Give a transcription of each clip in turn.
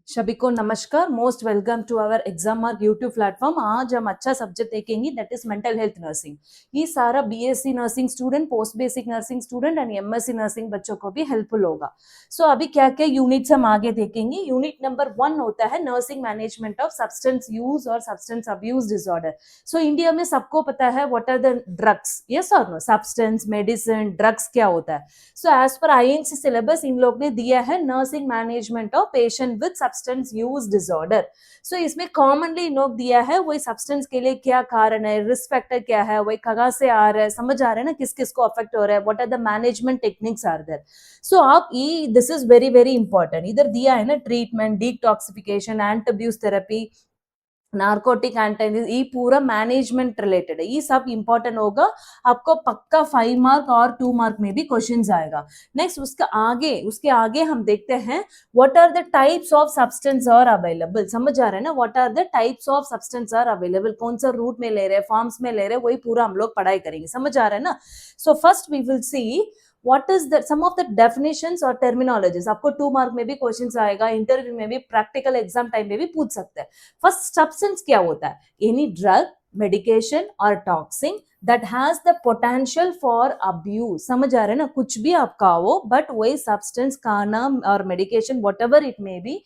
सभी को नमस्कार, most welcome to our exam mark YouTube platform. आज हम अच्छा सब्जेक्ट देखेंगे that is mental health nursing. ये सारा BSc nursing student, post basic nursing student and MSc nursing बच्चों को भी हेल्पफुल होगा। सो अभी क्या क्या यूनिट्स हम आगे देखेंगे। यूनिट नंबर 1 होता है nursing management of substance use और substance abuse disorder. So India में सबको पता है what are the drugs, yes और नो, सब्सटेंस, मेडिसिन, ड्रग्स क्या होता है। सो एज पर आईएनसी सिलेबस इन लोग ने दिया है nursing management of patient with substance use disorder. So इसमें कॉमनली इन लोग दिया है वही सब्सटेंस के लिए क्या कारण है, रिस्क फैक्टर क्या है, वही कहाँ से आ रहा है, समझ आ रहा है ना, किस किस को अफेक्ट हो रहा है, what are the management techniques are there. So आप ये this is very very important. इधर दिया है ना treatment, detoxification, anti abuse therapy, narcotic antagonist, ये पूरा मैनेजमेंट रिलेटेड है। ये सब इंपॉर्टेंट होगा, आपको पक्का 5 मार्क और 2 मार्क में भी क्वेश्चन आएगा। नेक्स्ट उसके आगे हम देखते हैं what are the types of substance are available. समझ आ रहा है ना, what are the types of substance are available, कौन सा रूट में ले रहे हैं, फॉर्म्स में ले रहे हैं, वही पूरा हम लोग पढ़ाई करेंगे। समझ आ रहा है ना। So first we will see what is the some of the definitions और terminologies। आपको 2 मार्क में भी क्वेश्चंस आएगा, इंटरव्यू में भी, प्रैक्टिकल एग्जाम टाइम में भी पूछ सकते हैं। फर्स्ट, सब्सटेंस क्या होता है? एनी ड्रग, मेडिकेशन और toxin that has the potential for abuse। समझ आ रहे हैं ना, कुछ भी आपका हो बट वही सब्सटेंस का नाम और medication whatever it may be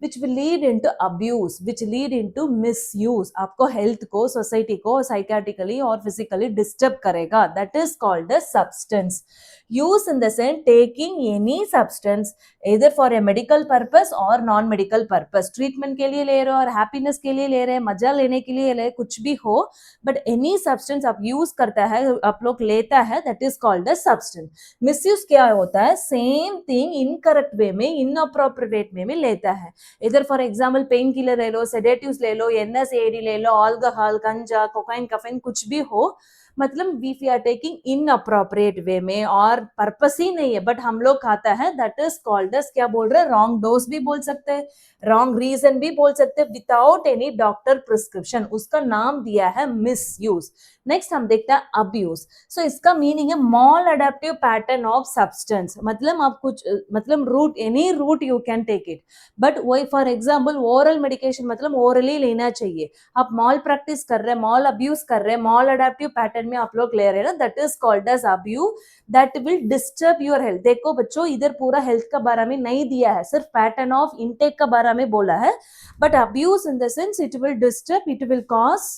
which will lead into abuse, which lead into misuse, आपको हेल्थ को, सोसाइटी को साइकेट्रिकली और फिजिकली डिस्टर्ब करेगा। That is called the substance. Use in the sense taking any substance either for a medical purpose और non medical purpose. Treatment के लिए ले रहे हो और हैप्पीनेस के लिए ले रहे हैं, मजा लेने के लिए ले रहे हैं, कुछ भी हो, बट एनी सब्सटेंस आप यूज करता है, आप लोग लेता है, that is called the substance. Misuse क्या होता है? सेम थिंग इनकरेक्ट वे में, इनअप्रोप्रिएट वे में लेता है। इधर फॉर एग्जाम्पल पेन किलर ले लो, सेडेटिव्स ले लो, एनएसएडी ले लो, अल्कोहल, गंजा, कोकाइन, कफेन, कुछ भी हो, मतलब if you are taking inappropriate way में और पर्पस ही नहीं है बट हम लोग खाता है, दैट इज कॉल्ड एज, क्या बोल रहे हैं, रॉन्ग डोज भी बोल सकते हैं, रॉन्ग रीजन भी बोल सकते हैं, विदाउट एनी डॉक्टर प्रिस्क्रिप्शन, उसका नाम दिया है मिसयूज। नेक्स्ट हम देखते हैं अब्यूज। सो इसका मीनिंग है maladaptive pattern of substance. मतलब आप कुछ, मतलब route, any route you can take it, but वही फॉर एग्जाम्पल ओरल मेडिकेशन, मतलब ओरली लेना चाहिए। आप मॉल प्रैक्टिस कर रहे हैं, मॉल अब्यूज कर रहे हैं, मॉल अडेप्टिव पैटर्न में आप लोग ले रहे हैं ना, that is called as abuse, that will disturb your health. देखो बच्चों, इधर पूरा हेल्थ का बारे में नहीं दिया है, सिर्फ पैटर्न ऑफ इनटेक का बारे में बोला है, but abuse in the sense it will disturb, it will cause,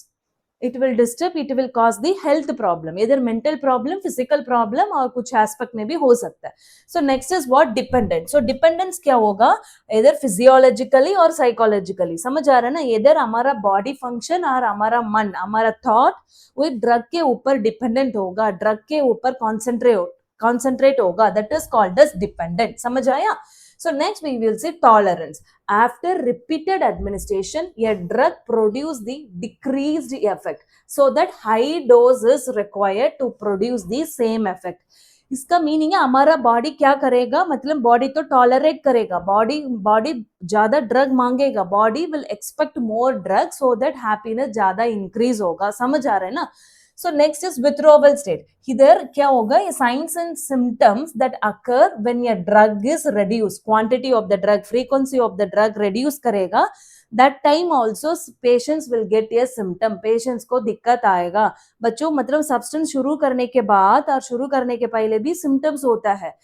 it will disturb, it will cause the health problem, either mental problem, physical problem और कुछ एस्पेक्ट में भी हो सकता है। so next is what dependent। so dependence क्या होगा? either physiologically और psychologically। समझ आ रहा है ना, इधर हमारा बॉडी फंक्शन और हमारा मन, हमारा थॉट वो ड्रग के ऊपर डिपेंडेंट होगा, ड्रग के ऊपर कॉन्सेंट्रेट होगा, that is called age dependent. समझ आया? So next we will see tolerance। After repeated administration, a drug produce the decreased effect, so that high dose is required to produce the same effect। इसका meaning है हमारा body क्या करेगा, मतलब body तो tolerate करेगा, बॉडी ज्यादा drug मांगेगा, body will expect more drug, so that happiness ज्यादा इंक्रीज होगा। समझ आ रहा है ना। So next is withdrawal state। इधर क्या होगा? ये signs and symptoms that occur when a drug is reduced, quantity of the drug, frequency of the drug reduce करेगा, that time also patients will get a symptom, patients को दिक्कत आएगा। बच्चों मतलब सब्सटेंस शुरू करने के बाद और शुरू करने के पहले भी सिम्टम्स होता है,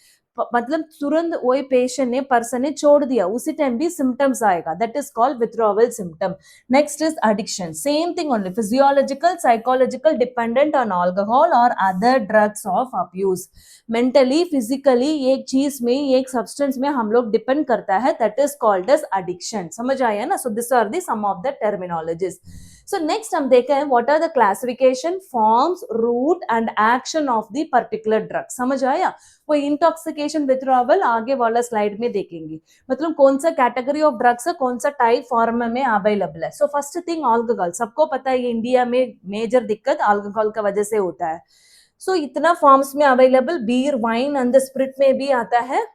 मतलब तुरंत वही पेशेंट ने, पर्सन ने छोड़ दिया, उसी टाइम भी सिम्टम्स आएगा, that is called withdrawal symptom. Next is addiction, same thing only, physiological, psychological, dependent on alcohol और other drugs of abuse. Mentally, physically एक चीज में, एक सब्सटेंस में हम लोग डिपेंड करता है, that is called as addiction. समझ आया ना। So this are the some of the terminologies. So next हम देखें हैं what are the classification, forms, route and action of the particular drug. समझ आया? वो इंटॉक्सिकेशन, विथड्रॉवल आगे वाला स्लाइड में देखेंगे, मतलब कौन सा कैटेगरी ऑफ ड्रग्स है, कौन सा टाइप फॉर्म में अवेलेबल है। सो फर्स्ट थिंग अल्कोहल, सबको पता है ये इंडिया में मेजर दिक्कत अल्कोहल का वजह से होता है। सो इतना फॉर्म्स में available, beer, wine and the spirit में भी आता है।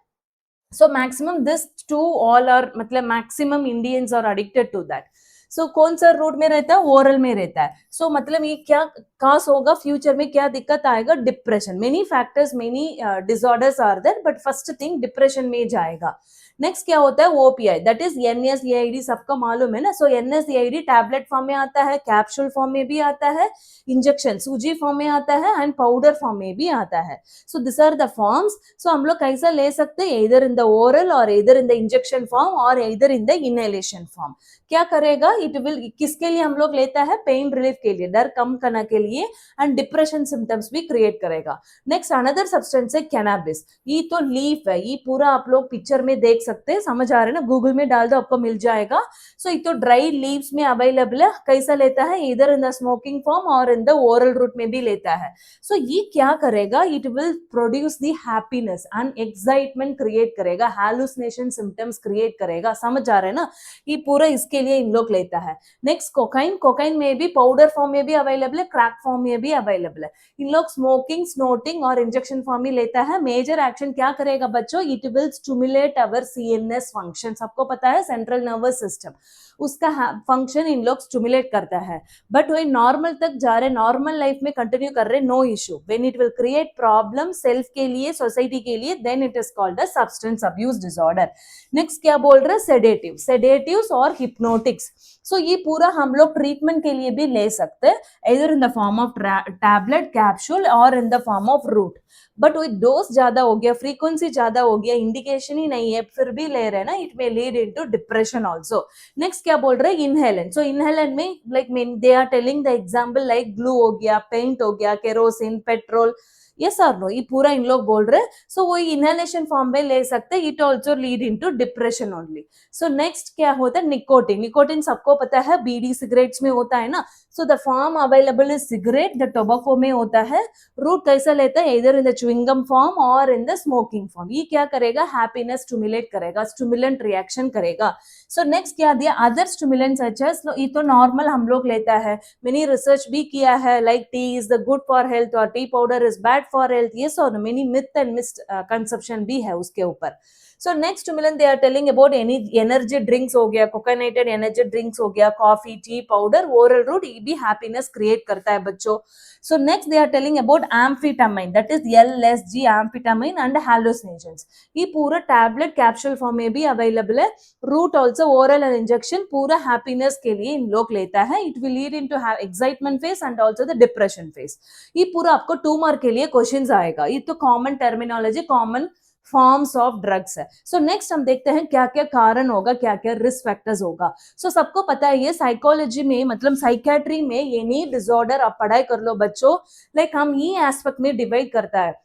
So maximum this to all are, मतलब maximum Indians are addicted to that. So कौन सा रूट में रहता है? ओरल में रहता है। सो मतलब ये क्या कास होगा, फ्यूचर में क्या दिक्कत आएगा? Depression. Many factors, many disorders are there, but first thing depression में जाएगा। नेक्स्ट क्या होता है ओपीआई, दैट इज एनएसएआईडी, सबका मालूम है ना। सो एनएसएआईडी टैबलेट फॉर्म में आता है, कैप्सूल फॉर्म में भी आता है, इंजेक्शन सूजी फॉर्म में आता है एंड पाउडर फॉर्म में भी आता है। So this are the forms. So हम लोग कैसा ले सकते हैं, इधर इन द ओरल और इधर इन द इंजेक्शन फॉर्म और इधर इन द इनहेलेशन फॉर्म। क्या करेगा, इट विल, किसके लिए हम लोग लेता है, पेन रिलीफ के लिए, डर कम करने के लिए एंड डिप्रेशन सिम्टम्स भी क्रिएट करेगा। नेक्स्ट अनदर सब्सटेंस है कैनाबिस। ये तो लीफ है, ये पूरा आप लोग पिक्चर में देख सकते हैं, समझ आ रहे हैं ना, गूगल में डाल दो आपको मिल जाएगा। सो ये तो ड्राई लीव्स में अवेलेबल है। कैसा लेता है, इधर इन द स्मोकिंग फॉर्म और इन द ओरल रूट में भी लेता है। सो ये क्या करेगा, it will produce the happiness and excitement create करेगा, हैलुसिनेशन सिम्टम्स क्रिएट करेगा, समझ आ रहे हैं ना। ये पूरा इसके लिए इन लोग लेता है। नेक्स्ट कोकाइन, कोकाइन में भी पाउडर फॉर्म में भी अवेलेबल है, क्रैक फॉर्म में भी अवेलेबल है। इन लोग स्मोकिंग, स्नोटिंग और इंजेक्शन फॉर्म में लेता है। मेजर एक्शन क्या करेगा बच्चों, it will stimulate our CNS function, सबको पता है सेंट्रल नर्वस सिस्टम, उसका फंक्शन इन लोग स्टिमुलेट करता है। बट वही नॉर्मल तक जा रहे, नॉर्मल लाइफ में कंटिन्यू कर रहे, no issue. When it will create problem self के लिए, सोसाइटी के लिए, then it is called a substance abuse disorder. Next क्या बोल रहे, सेडेटिव, सेडेटिव्स और हिप्नोटिक्स। सो ये पूरा हम लोग ट्रीटमेंट के लिए भी ले सकते हैं, either in the form of tablet, capsule और in the form of route. But वो डोज ज्यादा हो गया, फ्रीक्वेंसी ज्यादा हो गया, इंडिकेशन ही नहीं है, फिर भी ले रहे हैं ना, it may lead into depression also. Next क्या बोल रहे हैं, इनहेलेंट। सो इनहेलेंट में like they are telling the example like glue हो गया, पेंट हो गया, केरोसिन, पेट्रोल, यस और नो, ये पूरा इन लोग बोल रहे हैं। सो वो इनहेलेशन फॉर्म में ले सकते हैं, it also lead into depression only. So next क्या होता है, निकोटिन। निकोटिन सबको पता है बीड़ी सिगरेट्स में होता है ना। So the form available is cigarette, the tobacco में होता है। रूट कैसा लेता है, इधर इन द च्युइंगम फॉर्म और इन द स्मोकिंग फॉर्म। ये क्या करेगा, हैप्पीनेस स्टिमुलेट करेगा, स्टिमुलेंट रिएक्शन करेगा। सो नेक्स्ट क्या दिया, अदर स्टिमुलेंट्स सच एज, ये तो नॉर्मल हम लोग लेता है, मैंने रिसर्च भी किया है, like tea is the good for health और tea powder is bad for health, ये so many myth and misconception भी है उसके ऊपर। So next stimulant they are telling about any energy drinks हो गया, कोकोनेटेड एनर्जी ड्रिंक्स हो गया, coffee, tea powder, oral route, ये भी हैप्पीनेस क्रिएट करता है बच्चों। So next they are telling about amphetamine, that is LSD, amphetamine and हैलुसिनेशंस। ये पूरा टैबलेट, कैप्सूल फॉर्म में भी अवेलेबल है। Route also, oral and injection, पूरा हैप्पीनेस के लिए इन लोग लेता है। It will lead into excitement phase and also the depression phase. ये पूरा आपको 2 मार्क के लिए क्वेश्चंस आएगा। ये तो common terminology, common forms of drugs है। सो नेक्स्ट हम देखते हैं क्या क्या कारण होगा, क्या क्या रिस्क फैक्टर्स होगा। सो सबको पता है ये साइकोलॉजी में, मतलब साइकेट्री में, एनी डिसऑर्डर आप पढ़ाई कर लो बच्चों, लाइक हम ये एस्पेक्ट में डिवाइड करता है।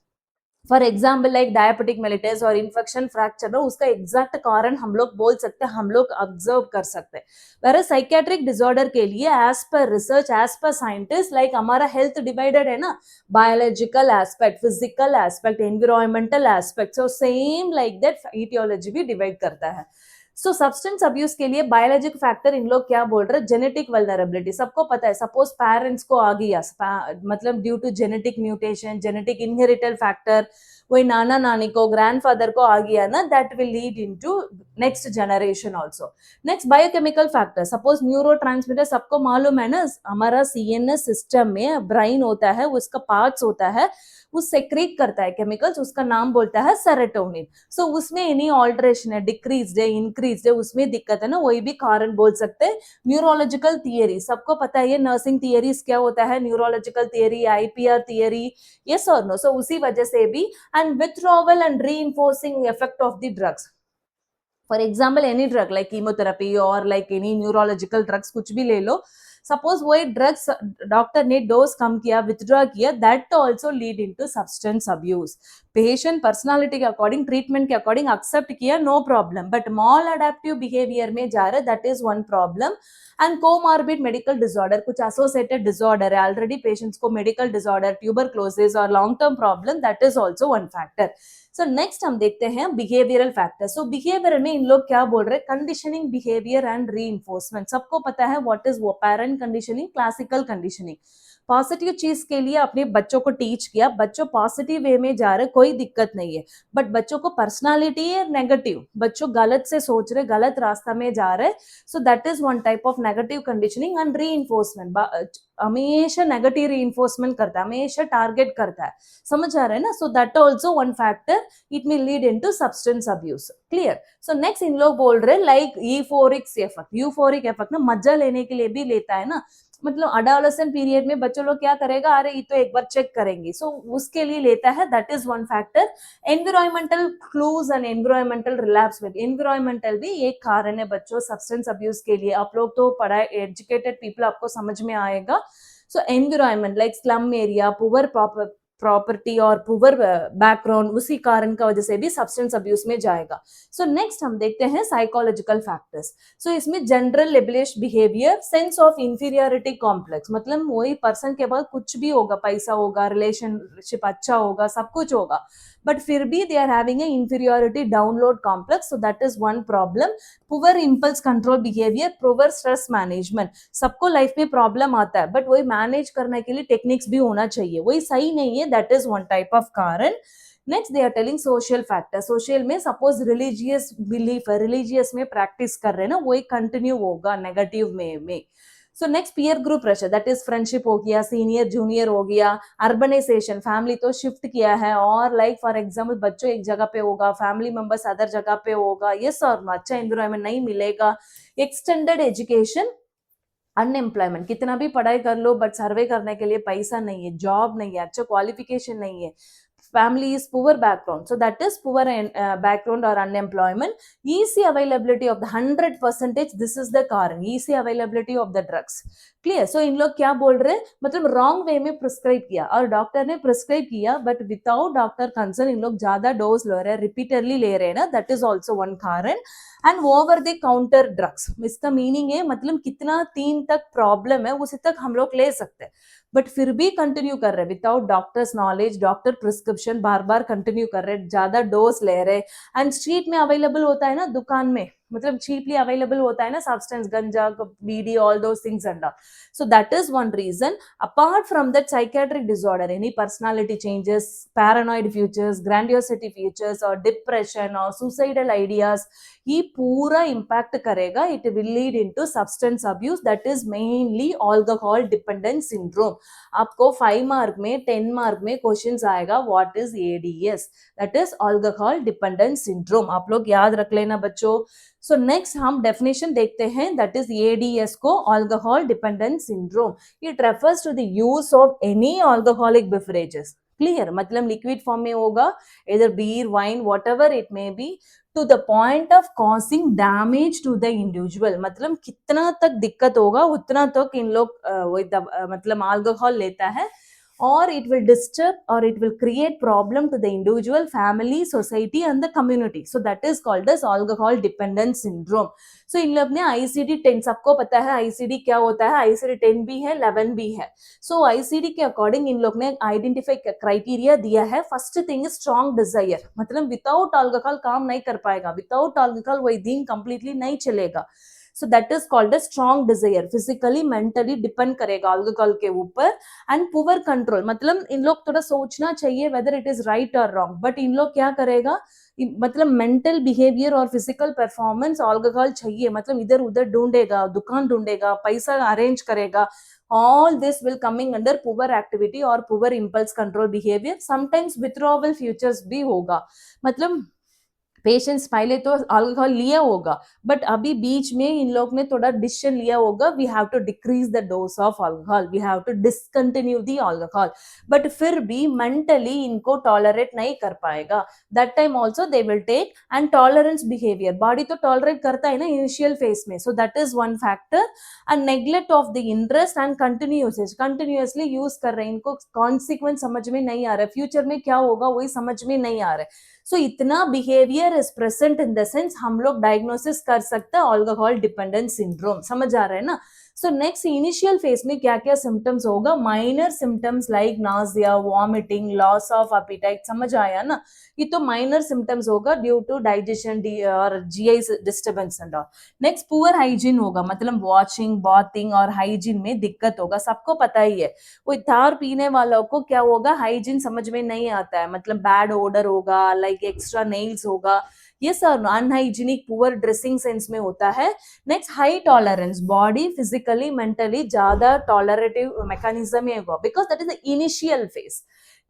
For example like diabetic mellitus और इन्फेक्शन फ्रैक्चर, उसका एग्जैक्ट कारण हम लोग बोल सकते हैं, हम लोग ऑब्जर्व कर सकते हैं। वेयर साइकेट्रिक डिसऑर्डर के लिए as per research, as per scientist, like हमारा हेल्थ डिवाइडेड है ना, biological aspect, physical aspect, environmental aspect. So same like that etiology भी डिवाइड करता है। सो सब्सटेंस अब्यूज के लिए बायोलॉजिक फैक्टर इन लोग क्या बोल रहे हैं, जेनेटिक वल्नरेबिलिटी, सबको पता है। सपोज पेरेंट्स को आ गया, मतलब due to genetic mutation, genetic inherited factor, वही नाना नानी को, ग्रैंडफादर को आ गया ना, that will lead into next generation also. Next biochemical factor, suppose neurotransmitter, सबको मालूम है ना, हमारा सीएनएस सिस्टम में ब्रेन होता है, उसका पार्ट्स होता है, वो सेक्रेट करता है केमिकल्स, उसका नाम बोलता है सेरोटोनिन। सो उसमें एनी ऑल्टरेशन है, डिक्रीज है, इंक्रीज है, उसमें दिक्कत है ना, वही भी कारण बोल सकते हैं। न्यूरोलॉजिकल थियरी, सबको पता है ये नर्सिंग थियरीज क्या होता है, neurological theory, IPR theory, yes और नो। सो उसी वजह से भी, and withdrawal and reinforcing effect of the drugs. For example any drug like chemotherapy और लाइक एनी न्यूरोलॉजिकल ड्रग्स, कुछ भी ले लो, सपोज वो ड्रग्स डॉक्टर ने डोज कम किया, विथड्रॉ किया, that also lead into substance abuse. Patient personality के अकॉर्डिंग, ट्रीटमेंट के अकॉर्डिंग एक्सेप्ट किया, no problem, but maladaptive behaviour में जा रहा है, that is one problem. And comorbid medical disorder, कुछ एसोसिएटेड डिसऑर्डर है ऑलरेडी पेशेंट्स को, मेडिकल डिसऑर्डर, ट्यूबरक्लोसिस और long term problem, that is also one factor. So next हम देखते हैं बिहेवियरल फैक्टर। सो बिहेवियर में इन लोग क्या बोल रहे हैं, कंडीशनिंग बिहेवियर एंड रीइंफोर्समेंट। सबको पता है व्हाट इज वो parent conditioning, classical conditioning. Positive चीज के लिए अपने बच्चों को टीच किया, बच्चों पॉजिटिव वे में जा रहे, कोई दिक्कत नहीं है। बट बच्चों को पर्सनालिटी है नेगेटिव, बच्चों गलत से सोच रहे, गलत रास्ता में जा रहे, सो that is one type of negative conditioning and reinforcement. हमेशा नेगेटिव रीइंफोर्समेंट करता है, हमेशा टारगेट करता है, समझ आ रहा है ना. So that also one factor, it may lead into substance abuse. Clear. So next in लोग बोल रहे लाइक यूफोरिक इफेक्ट ना मजा लेने के लिए भी लेता है ना. मतलब अडोलेसेंट पीरियड में बच्चों लोग क्या करेगा, अरे ये तो एक बार चेक करेंगे, सो उसके लिए लेता है. That is one factor. Environmental clues and environmental relapse में एनवायरमेंटल भी एक कारण है बच्चों सब्सटेंस अब्यूज के लिए. आप लोग तो पढ़ाए एजुकेटेड पीपल, आपको समझ में आएगा. सो environment like slum area, poor property और पुअर बैकग्राउंड, उसी कारण का वजह से भी सब्सटेंस अब्यूज में जाएगा. सो नेक्स्ट हम देखते हैं साइकोलॉजिकल फैक्टर्स. सो इसमें general lavish behaviour, sense of inferiority complex, मतलब वही पर्सन के पास कुछ भी होगा, पैसा होगा, रिलेशनशिप अच्छा होगा, सब कुछ होगा, बट फिर भी they are having a inferiority download complex. So that is one problem. Poor impulse control behaviour, poor stress management. सबको लाइफ में प्रॉब्लम आता है, बट वही मैनेज करने के लिए टेक्निक्स भी होना चाहिए, वही सही नहीं है. That is one type of कारण. Next they are telling social factor. Social में सपोज रिलीजियस बिलीफ है, रिलीजियस में प्रैक्टिस कर रहे हैं ना, वही कंटिन्यू होगा नेगेटिव में. So next peer group pressure, that is friendship हो गया, सीनियर जूनियर हो गया, अर्बनाइजेशन, फैमिली तो शिफ्ट किया है, और लाइक फॉर एग्जाम्पल बच्चों एक जगह पे होगा, फैमिली मेंबर्स अदर जगह पे होगा, यस और अच्छा एनवायरमेंट नहीं मिलेगा. एक्सटेंडेड एजुकेशन, अनएम्प्लॉयमेंट, कितना भी पढ़ाई कर लो बट सर्वे करने के लिए पैसा नहीं है, जॉब नहीं है, अच्छा क्वालिफिकेशन नहीं है. family is poor background, so that is poor background or unemployment. Easy availability of the 100%, this is the कारण, easy availability of the drugs. Clear. So इन लोग क्या बोल रहे हैं, मतलब रॉन्ग वे में प्रिस्क्राइब किया, और डॉक्टर ने प्रिस्क्राइब किया but without doctor concern in लोग ज्यादा डोज ले रहे हैं, रिपीटरली ले रहे हैं ना, दैट इज ऑल्सो वन कारण. And over the counter drugs, इसका मीनिंग है मतलब कितना 3 तक प्रॉब्लम है उसी तक हम लोग ले सकते हैं, बट फिर भी कंटिन्यू कर रहे हैं without doctor's knowledge, doctor prescription, बार बार कंटिन्यू कर रहे हैं, ज्यादा डोज ले रहे. एंड स्ट्रीट में अवेलेबल होता है ना, दुकान में मतलब चीपली अवेलेबल होता है ना substance, ganja, beedi, all those things and all. So that is one reason. Apart from that, psychiatric disorder, any personality changes, paranoid features, grandiosity features, or depression or suicidal ideas, ये पूरा impact करेगा. It will lead into substance abuse, that is mainly alcohol dependence syndrome. आपको 5 mark में 10 mark में questions आएगा, what is ADS, that is alcohol dependence syndrome. आप लोग याद रख लेना बच्चों. सो नेक्स्ट हम डेफिनेशन देखते हैं, दैट इज एडीएस को, alcohol dependence syndrome. It refers to the use of any alcoholic beverages. Clear, मतलब लिक्विड फॉर्म में होगा, इधर beer, wine, whatever it may be, to the point of causing damage to the individual. मतलब कितना तक दिक्कत होगा उतना तक इन लोग मतलब अल्कोहल लेता है, or it will disturb or it will create problem to the individual, family, society and the community. So that is called as alcohol dependence syndrome. So इन लोग ने ICD-10, सबको पता है ICD क्या होता है, ICD-10 भी है, 11 भी है. So ICD के अकॉर्डिंग इन लोग ने आइडेंटिफाई क्राइटेरिया दिया है. First thing is strong Dzire, मतलब विदाउट अल्कोहल काम नहीं कर पाएगा, विदाउट अल्कोहल वही दिन कंप्लीटली नहीं चलेगा. So that is called a strong desire, physically mentally depend करेगा अल्कोहल के ऊपर. एंड पुअर कंट्रोल, मतलब इन लोग थोड़ा सोचना चाहिए वेदर इट इज राइट और रॉन्ग, बट इन लोग क्या करेगा, मतलब मेंटल बिहेवियर और फिजिकल परफॉर्मेंस अल्कोहल चाहिए, मतलब इधर उधर ढूंढेगा, दुकान ढूंढेगा, पैसा अरेंज करेगा. All this will coming under poor activity or poor impulse control behavior. Sometimes withdrawal futures भी होगा, मतलब पेशेंट्स पहले तो अल्कोहल लिया होगा, बट अभी बीच में इन लोग ने थोड़ा डिसीजन लिया होगा, we have to decrease the dose of alcohol, we have to discontinue the alcohol, but फिर भी मेंटली इनको टॉलरेट नहीं कर पाएगा. That time also they will take. And tolerance behaviour, body तो टॉलरेट करता है ना इनिशियल फेज में, so that is one factor. And neglect of the interest and continuously use कर रहे हैं, इनको कॉन्सिक्वेंस समझ में नहीं आ रहा है, फ्यूचर में क्या होगा वही समझ में नहीं आ रहा है. सो इतना behaviour is present in the sense हम लोग डायग्नोसिस कर सकते हैं अल्कोहल डिपेंडेंस सिंड्रोम. समझ आ रहा है ना. सो नेक्स्ट इनिशियल फेज में क्या क्या सिम्टम्स होगा, minor symptoms like Nazia, vomiting, loss of apatite, समझ आया ना, ये तो माइनर सिम्टम्स होगा ड्यू टू डाइजेशन और GI disturbance and all. Next poor hygiene होगा, मतलब वॉशिंग, बाथिंग और हाइजीन में दिक्कत होगा, सबको पता ही है. वो थार पीने वालों को क्या होगा, हाइजीन समझ में नहीं आता है, मतलब बैड ओडर होगा, लाइक लाइक एक्स्ट्रा नेल्स होगा, ये सब अनहाइजीनिक पुअर ड्रेसिंग सेंस में होता है. Next high tolerance, body physically mentally ज्यादा टॉलरेटिव मैकेनिज्म में होगा because that is the initial phase.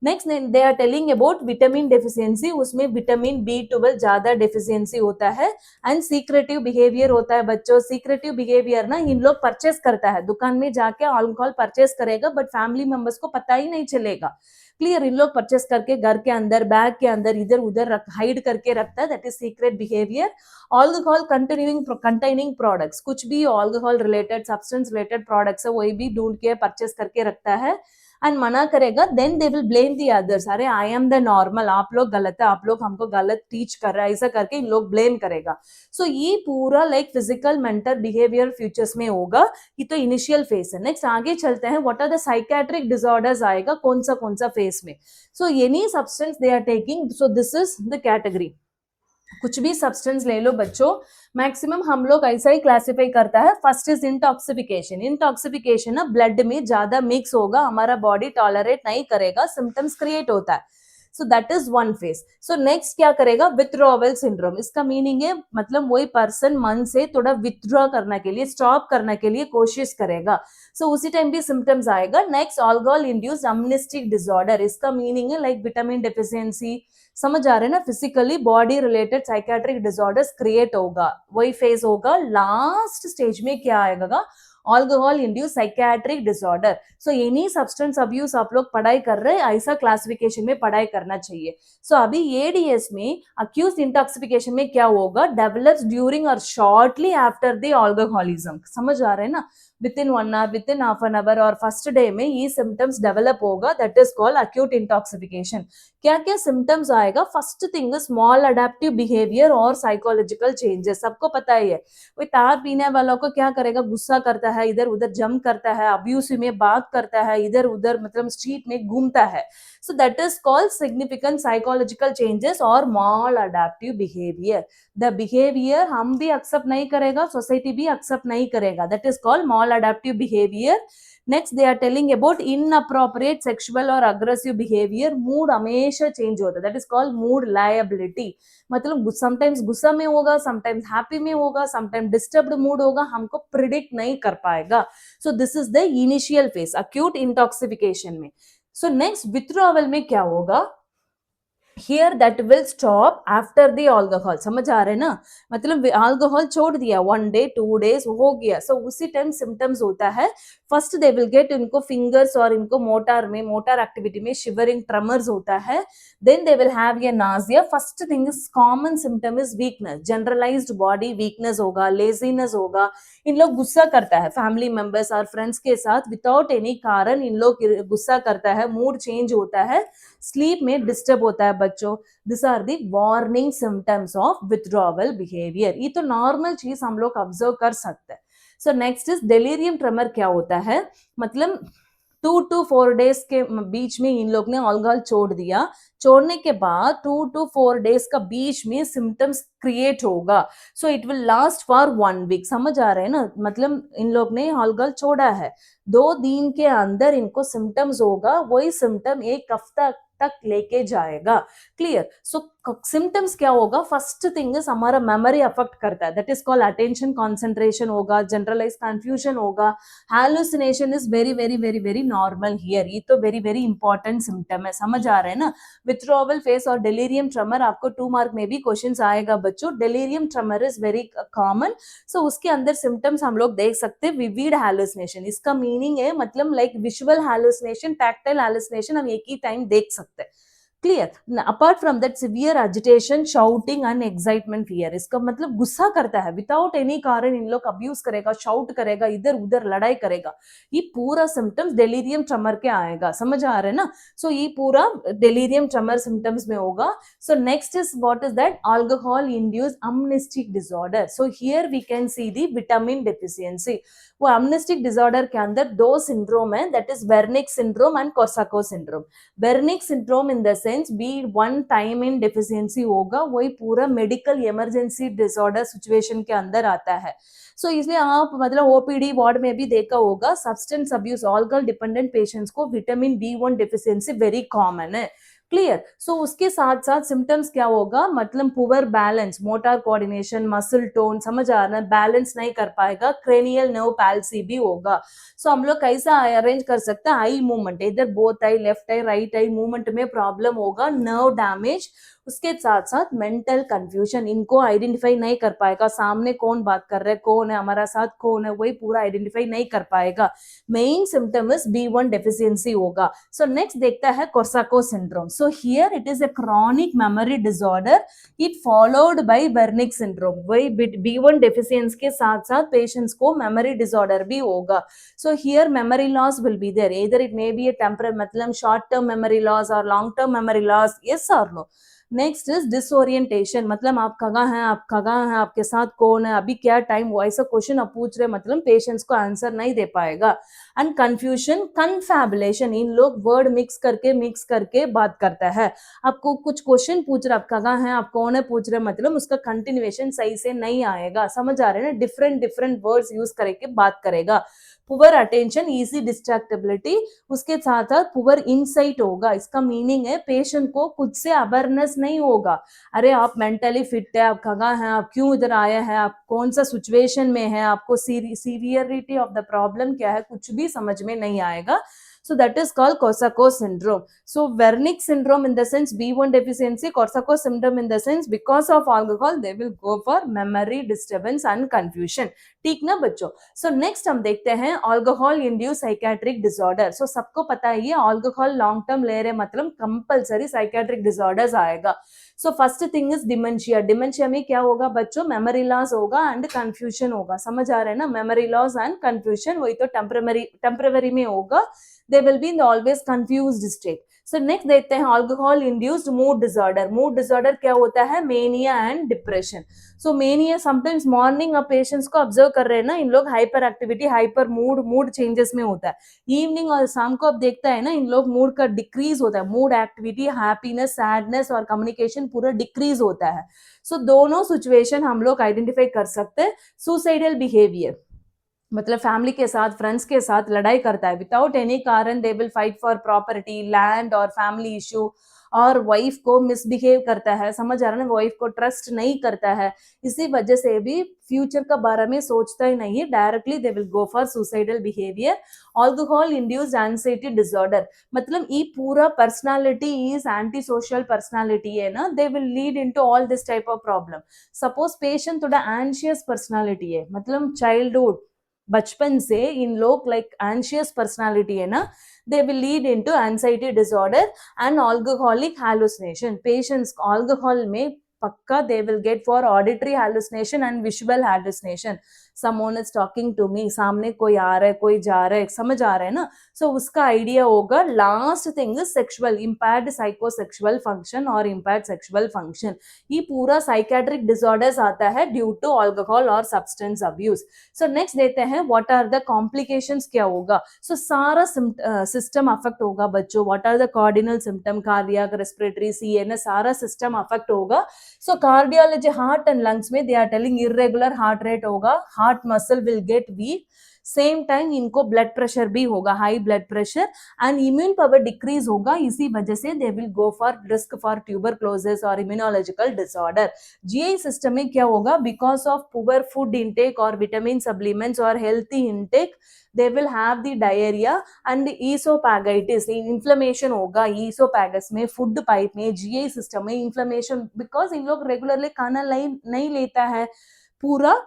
Next they are telling about vitamin deficiency, उसमें विटामिन B12 ज्यादा डेफिशिएंसी होता है. एंड सीक्रेटिव बिहेवियर होता है बच्चों. सीक्रेटिव बिहेवियर ना इन लोग परचेस करता है, दुकान में जाके अल्कोहल परचेस करेगा बट फैमिली मेंबर्स को पता ही नहीं चलेगा. क्लियर, इन लोग परचेस करके घर के अंदर बैग के अंदर इधर उधर हाइड करके रखता है, that is secret behaviour. Alcohol containing products, कुछ भी alcohol related substance related products है वही भी ढूंढ के परचेस करके रखता है एंड मना करेगा. Then they will blame the others, अरे आई एम द नॉर्मल, आप लोग गलत है, आप लोग हमको गलत टीच कर रहा है, ऐसा करके इन लोग ब्लेम करेगा. सो ये पूरा like physical mental behaviour futures में होगा. ये तो इनिशियल फेस है. नेक्स्ट आगे चलते हैं, what are the psychiatric disorders आएगा कौन सा फेस में. So any substance they are taking, so this is the category. कुछ भी सब्सटेंस ले लो बच्चों, मैक्सिमम हम लोग ऐसा ही क्लासिफाई करता है. First is इंटॉक्सिफिकेशन. इंटॉक्सिफिकेशन ना ब्लड में ज्यादा मिक्स होगा, हमारा बॉडी टॉलरेट नहीं करेगा, सिम्टम्स क्रिएट होता है. So that is one face. So next क्या करेगा, विथड्रॉवल सिंड्रोम. इसका मीनिंग है मतलब वही पर्सन मन से थोड़ा विथड्रॉ करने के लिए, स्टॉप करने के लिए कोशिश करेगा. सो उसी टाइम भी सिम्टम्स आएगा. Next alcohol induced amnestic disorder. इसका मीनिंग है लाइक विटामिन डेफिशिएंसी, समझ आ रहे हैं ना, physically body related psychiatric disorders create होगा, वही फेज होगा. लास्ट स्टेज में क्या आएगा, alcohol induce psychiatric disorder. So any substance abuse आप लोग पढ़ाई कर रहे हैं, ऐसा क्लासिफिकेशन में पढ़ाई करना चाहिए. सो अभी एडीएस में अक्यूज इंटॉक्सिफिकेशन में क्या होगा, डेवलप्स ड्यूरिंग और शॉर्टली आफ्टर द अल्कोहलिज्म. समझ आ रहे हैं ना, with in 1 hour, with in half an hour और फर्स्ट डे में ये सिम्टम्स डेवलप होगा, दैट इज कॉल्ड अक्यूट इंटॉक्सिफिकेशन. क्या क्या सिम्टम्स आएगा, first thing small adaptive behaviour और साइकोलॉजिकल चेंजेस. सबको पता ही है, कोई तार पीने वालों को क्या करेगा, गुस्सा करता है, इधर उधर जंप करता है, अब्यूसिव में बात करता है, इधर उधर मतलब स्ट्रीट में घूमता है. So that is called significant psychological changes और maladaptive behaviour. The behaviour हम भी एक्सेप्ट नहीं करेगा, सोसाइटी भी एक्सेप्ट नहीं करेगा, that is called maladaptive behaviour. Next they are telling about inappropriate sexual और अग्रेसिव बिहेवियर. मूड हमेशा चेंज होता है, that is called mood liability. मतलब समटाइम्स गुस्सा में होगा, समटाइम्स हैप्पी में होगा, समटाइम्स डिस्टर्ब्ड मूड होगा, हमको प्रिडिक्ट नहीं कर पाएगा. So this is the initial phase acute intoxification में. सो नेक्स्ट विथड्रॉवल में क्या होगा, here that will stop after the alcohol. समझ आ रहे हैं ना, मतलब अल्कोहल छोड़ दिया 1 day 2 days हो गया. सो उसी टाइम सिम्टम्स होता है. फर्स्ट दे विल गेट, इनको फिंगर्स और इनको मोटर एक्टिविटी में शिवरिंग ट्रमर्स होता है. देन दे विल हैव ये nausea. First thing is common symptom is weakness, generalised body weakness होगा, लेजीनेस होगा. इन लोग गुस्सा करता है, फैमिली मेंबर्स और फ्रेंड्स के साथ विदाउट एनी कारण इन लोग गुस्सा करता है, मूड चेंज होता है, स्लीप में डिस्टर्ब होता है बच्चों. This are the warning symptoms of withdrawal behaviour. ये तो नॉर्मल चीज हम लोग ऑब्जर्व कर सकते हैं. सो नेक्स्ट इज डेलीरियम ट्रेमर. क्या होता है, मतलब 2 to 4 days के बीच में इन लोग ने अल्कोहल छोड़ दिया, छोड़ने के बाद 2 to 4 days का बीच में सिम्टम्स क्रिएट होगा. So it will last for 1 week. समझ आ रहे हैं ना, मतलब इन लोग ने अल्कोहल छोड़ा है, 2 दिन के अंदर इनको सिम्टम्स होगा, वही सिम्टम 1 हफ्ता तक लेके जाएगा. क्लियर. सो सिम्टम्स क्या होगा, फर्स्ट थिंग इज हमारा मेमोरी अफेक्ट करता है, that is called attention concentration होगा, जनरलाइज कंफ्यूजन होगा, hallucination is very very very very normal here. ये तो वेरी वेरी इंपॉर्टेंट सिम्टम है. समझ आ रहे हैं ना, विथड्रॉवल फेस और डेलीरियम ट्रेमर. आपको 2 mark में भी क्वेश्चन आएगा बच्चों. Delirium tremor is very common. So उसके अंदर सिम्टम्स हम लोग देख सकते हैं. विविड हैलुसिनेशन, इसका मीनिंग है मतलब like visual hallucination, tactile hallucination हम एक ही टाइम देख सकते हैं. Clear. Apart from that severe agitation, shouting and excitement fear. इसका मतलब गुस्सा करता है विदाउट एनी कारण, इन लोग अब्यूज करेगा, शाउट करेगा, इधर उधर लड़ाई करेगा. ये पूरा सिम्टम्स डेलीरियम ट्रेमर के आएगा. समझ आ रहे हैं ना. सो ये पूरा डेलीरियम ट्रेमर सिम्टम्स में होगा. So next is what is that, alcohol induced amnestic disorder. So here we can see the vitamin deficiency. वो अम्नेस्टिक डिसऑर्डर के अंदर 2 सिंड्रोम है, that is Wernicke syndrome and Korsakoff syndrome. Wernicke syndrome in the sense B 1 time in deficiency होगा, वही पूरा medical emergency disorder situation के अंदर आता है. सो इसलिए आप मतलब ओपीडी वार्ड में भी देखा होगा, substance abuse alcohol dependent patients को vitamin B1 deficiency very common है. क्लियर। सो उसके साथ साथ सिम्टम्स क्या होगा, मतलब poor balance, motor coordination, muscle tone, समझ आ रहा है, बैलेंस नहीं कर पाएगा, क्रेनियल नर्व पैल्सी भी होगा। सो हम लोग कैसा अरेंज कर सकते हैं, आई मूवमेंट, इधर both I, left I, right eye movement में प्रॉब्लम होगा, नर्व डैमेज, उसके साथ साथ मेंटल कंफ्यूजन, इनको आइडेंटिफाई नहीं कर पाएगा, सामने कौन बात कर रहा है, कौन है हमारा साथ, कौन है, वही पूरा आइडेंटिफाई नहीं कर पाएगा। Main symptom is B1 deficiency होगा। सो नेक्स्ट देखता है Korsakoff syndrome. So here it is a chronic memory disorder, it followed by Wernicke syndrome. वही B1 डेफिशिएंसी के साथ साथ पेशेंट्स को मेमोरी डिसऑर्डर भी होगा। So here memory loss will be there. Either it may be a temporary, मतलब short term memory loss or long term memory loss. Yes or no? Next is disorientation, मतलब आप कहाँ हैं, आप कहाँ हैं, आपके साथ कौन है, अभी क्या टाइम हुआ, ऐसा क्वेश्चन आप पूछ रहे, मतलब पेशेंट्स को आंसर नहीं दे पाएगा। एंड कंफ्यूजन, कन्फैबुलेशन, इन लोग वर्ड मिक्स करके बात करता है। आपको कुछ क्वेश्चन पूछ रहे, आप कहाँ हैं, आप कौन है पूछ रहे, मतलब उसका कंटिन्यूएशन सही से नहीं आएगा, समझ आ रहे हैं ना, डिफरेंट वर्ड्स यूज करके बात करेगा। पुअर अटेंशन, इजी डिस्ट्रैक्टेबिलिटी, उसके साथ साथ पुअर इनसाइट होगा। इसका मीनिंग है पेशेंट को खुद से अवेयरनेस नहीं होगा, अरे आप मेंटली फिट है, आप कहाँ हैं, आप क्यों इधर आए हैं, आप कौन सा सिचुएशन में है, आपको सीवियरिटी ऑफ द प्रॉब्लम क्या है, कुछ भी समझ में नहीं आएगा। So that is called Korsakoff syndrome. So Wernicke syndrome in the sense B1 deficiency, Korsakoff syndrome in the sense because of alcohol they will go for memory disturbance and confusion. ठीक ना बच्चों। सो नेक्स्ट हम देखते हैं alcohol induce psychiatric disorder. सो सबको पता है ये अल्कोहल लॉन्ग टर्म ले रहे मतलब कंपलसरी साइकेट्रिक डिसऑर्डर्स आएगा। So first thing is dementia. Dementia में क्या होगा बच्चों, मेमोरी लॉस होगा एंड कंफ्यूजन होगा, समझ आ रहा है ना, मेमोरी लॉस एंड कंफ्यूजन, वही तो टेम्पररी में होगा, they will be in the always confused state. So next देखते हैं alcohol induced mood disorder. Mood disorder क्या होता है, mania and depression. So mania sometimes morning आप पेशेंट्स को ऑब्जर्व कर रहे हैं ना, इन लोग hyper activity, hyper mood changes में होता है। इवनिंग और शाम को आप देखता है ना, इन लोग मूड का डिक्रीज होता है, मूड एक्टिविटी, हैप्पीनेस, सैडनेस और कम्युनिकेशन पूरा डिक्रीज होता है। सो दोनों सिचुएशन हम लोग आइडेंटिफाई कर सकते हैं। सुसाइडल बिहेवियर, मतलब फैमिली के साथ, फ्रेंड्स के साथ लड़ाई करता है विदाउट एनी कारण, they will fight for property, land और फैमिली इश्यू, और वाइफ को मिसबिहेव करता है, समझ आ रहा है ना, वाइफ को ट्रस्ट नहीं करता है, इसी वजह से भी फ्यूचर का बारे में सोचता ही नहीं है, directly they will go for suicidal behaviour. Alcohol induced anxiety disorder, मतलब ये पूरा personality is anti social personality है ना, they will lead into all this type of problem. Suppose patient थोड़ा एंशियस पर्सनालिटी है, मतलब चाइल्डहुड बचपन से इन लोग लाइक एंशियस पर्सनालिटी है ना, they will lead into anxiety disorder and alcoholic hallucination. Patients alcohol में पक्का they will get for auditory hallucination and visual hallucination. Someone is talking to me, सामने कोई आ रहा है, कोई जा रहा है, समझ आ रहा है ना, सो उसका आइडिया होगा। Last thing is sexual impaired psychosexual function और इम्पैर्ड सेक्सुअल फंक्शन, ये पूरा साइकेट्रिक डिसऑर्डर्स आता है ड्यू टू अल्कोहल और सब्सटेंस अब्यूज। सो नेक्स्ट देते हैं व्हाट आर द कॉम्प्लिकेशंस, क्या होगा। सो सारा सिस्टम अफेक्ट होगा बच्चों। What are the cardinal symptom, cardiac, respiratory, CNS, सारा सिस्टम अफेक्ट होगा। So cardiology, heart and lungs में they are telling irregular heart rate होगा, heart muscle will get weak, same time इनको ब्लड प्रेशर भी होगा, high blood pressure, and immune power decrease होगा, इसी वजह से they will go for risk for tuberculosis और इम्यूनोलॉजिकल डिसऑर्डर। जीआई सिस्टम में क्या होगा, because of poor food intake और विटामिन सप्लीमेंट्स और healthy intake, they will have the diarrhea and esophagitis, inflammation होगा ईसोपैगस में, फूड पाइप में, जीआई सिस्टम में इन्फ्लेमेशन, बिकॉज इन लोग रेगुलरली खाना नहीं लेता है पूरा,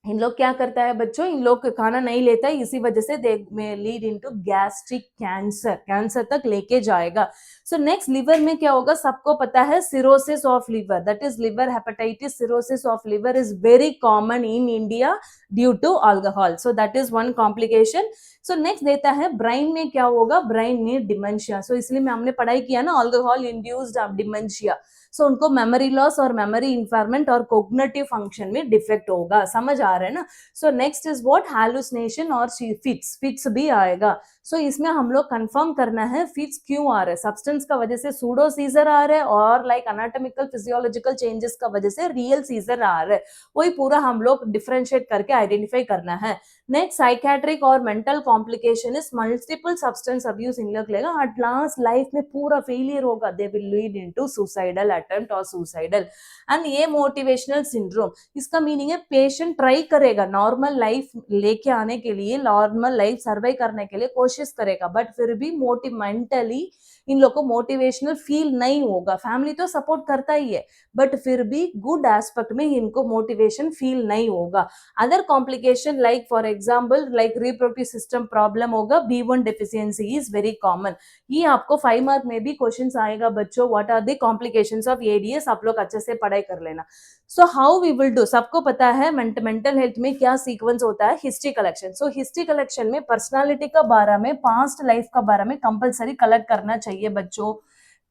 इन लोग क्या करता है बच्चों, इन लोग खाना नहीं लेता है, इसी वजह से दे में लीड इनटू गैस्ट्रिक कैंसर तक लेके जाएगा। सो नेक्स्ट लिवर में क्या होगा, सबको पता है cirrhosis of liver, that is liver hepatitis, cirrhosis of liver is very common in India due to alcohol, so that is one complication. So next देता है ब्रेन में क्या होगा, ब्रेन में डिमेंशिया। सो इसलिए हमने पढ़ाई किया ना अल्कोहल इंड्यूस्ड डिमेंशिया, सो उनको मेमोरी लॉस और मेमोरी इंफायरमेंट और कोग्निटिव फंक्शन में डिफेक्ट होगा, समझ आ रहा है ना। सो नेक्स्ट इज व्हाट, हैलुसिनेशन और फिट्स भी आएगा। सो इसमें हम लोग कंफर्म करना है फिट्स क्यों आ रहा है, सब्सटेंस का वजह से सूडो सीजर आ रहा है और लाइक एनाटॉमिकल फिजियोलॉजिकल चेंजेस का वजह से रियल सीजर आ रहा है, वही पूरा हम लोग डिफरेंशिएट करके आइडेंटिफाई करना है। नेक्स्ट साइकेट्रिक और mental complication is multiple substance abuse इन लोग लेगा, एट लास्ट लाइफ में पूरा फेलियर होगा, they will lead into suicidal attempt और सुसाइडल। एंड ये मोटिवेशनल सिंड्रोम, इसका मीनिंग है पेशेंट ट्राई करेगा नॉर्मल लाइफ लेके आने के लिए, नॉर्मल लाइफ सर्वाइव करने के लिए कोशिश करेगा, बट फिर भी मेंटली इन लोग को मोटिवेशनल फील नहीं होगा, फैमिली तो सपोर्ट करता ही है बट फिर भी गुड एस्पेक्ट में इनको मोटिवेशन फील नहीं होगा। Other complication like for example like reproductive system problem होगा, B1 deficiency is very common. ये आपको 5 मार्क में भी क्वेश्चन आएगा बच्चों, what are the complications of ADS, आप लोग अच्छे से पढ़ाई कर लेना। So how we will do, सबको पता है मेंटल हेल्थ में क्या सीक्वेंस होता है, history collection. So history collection में पर्सनालिटी का बारे में, पास्ट लाइफ का बारे में कंपलसरी कलेक्ट करना चाहिए बच्चों,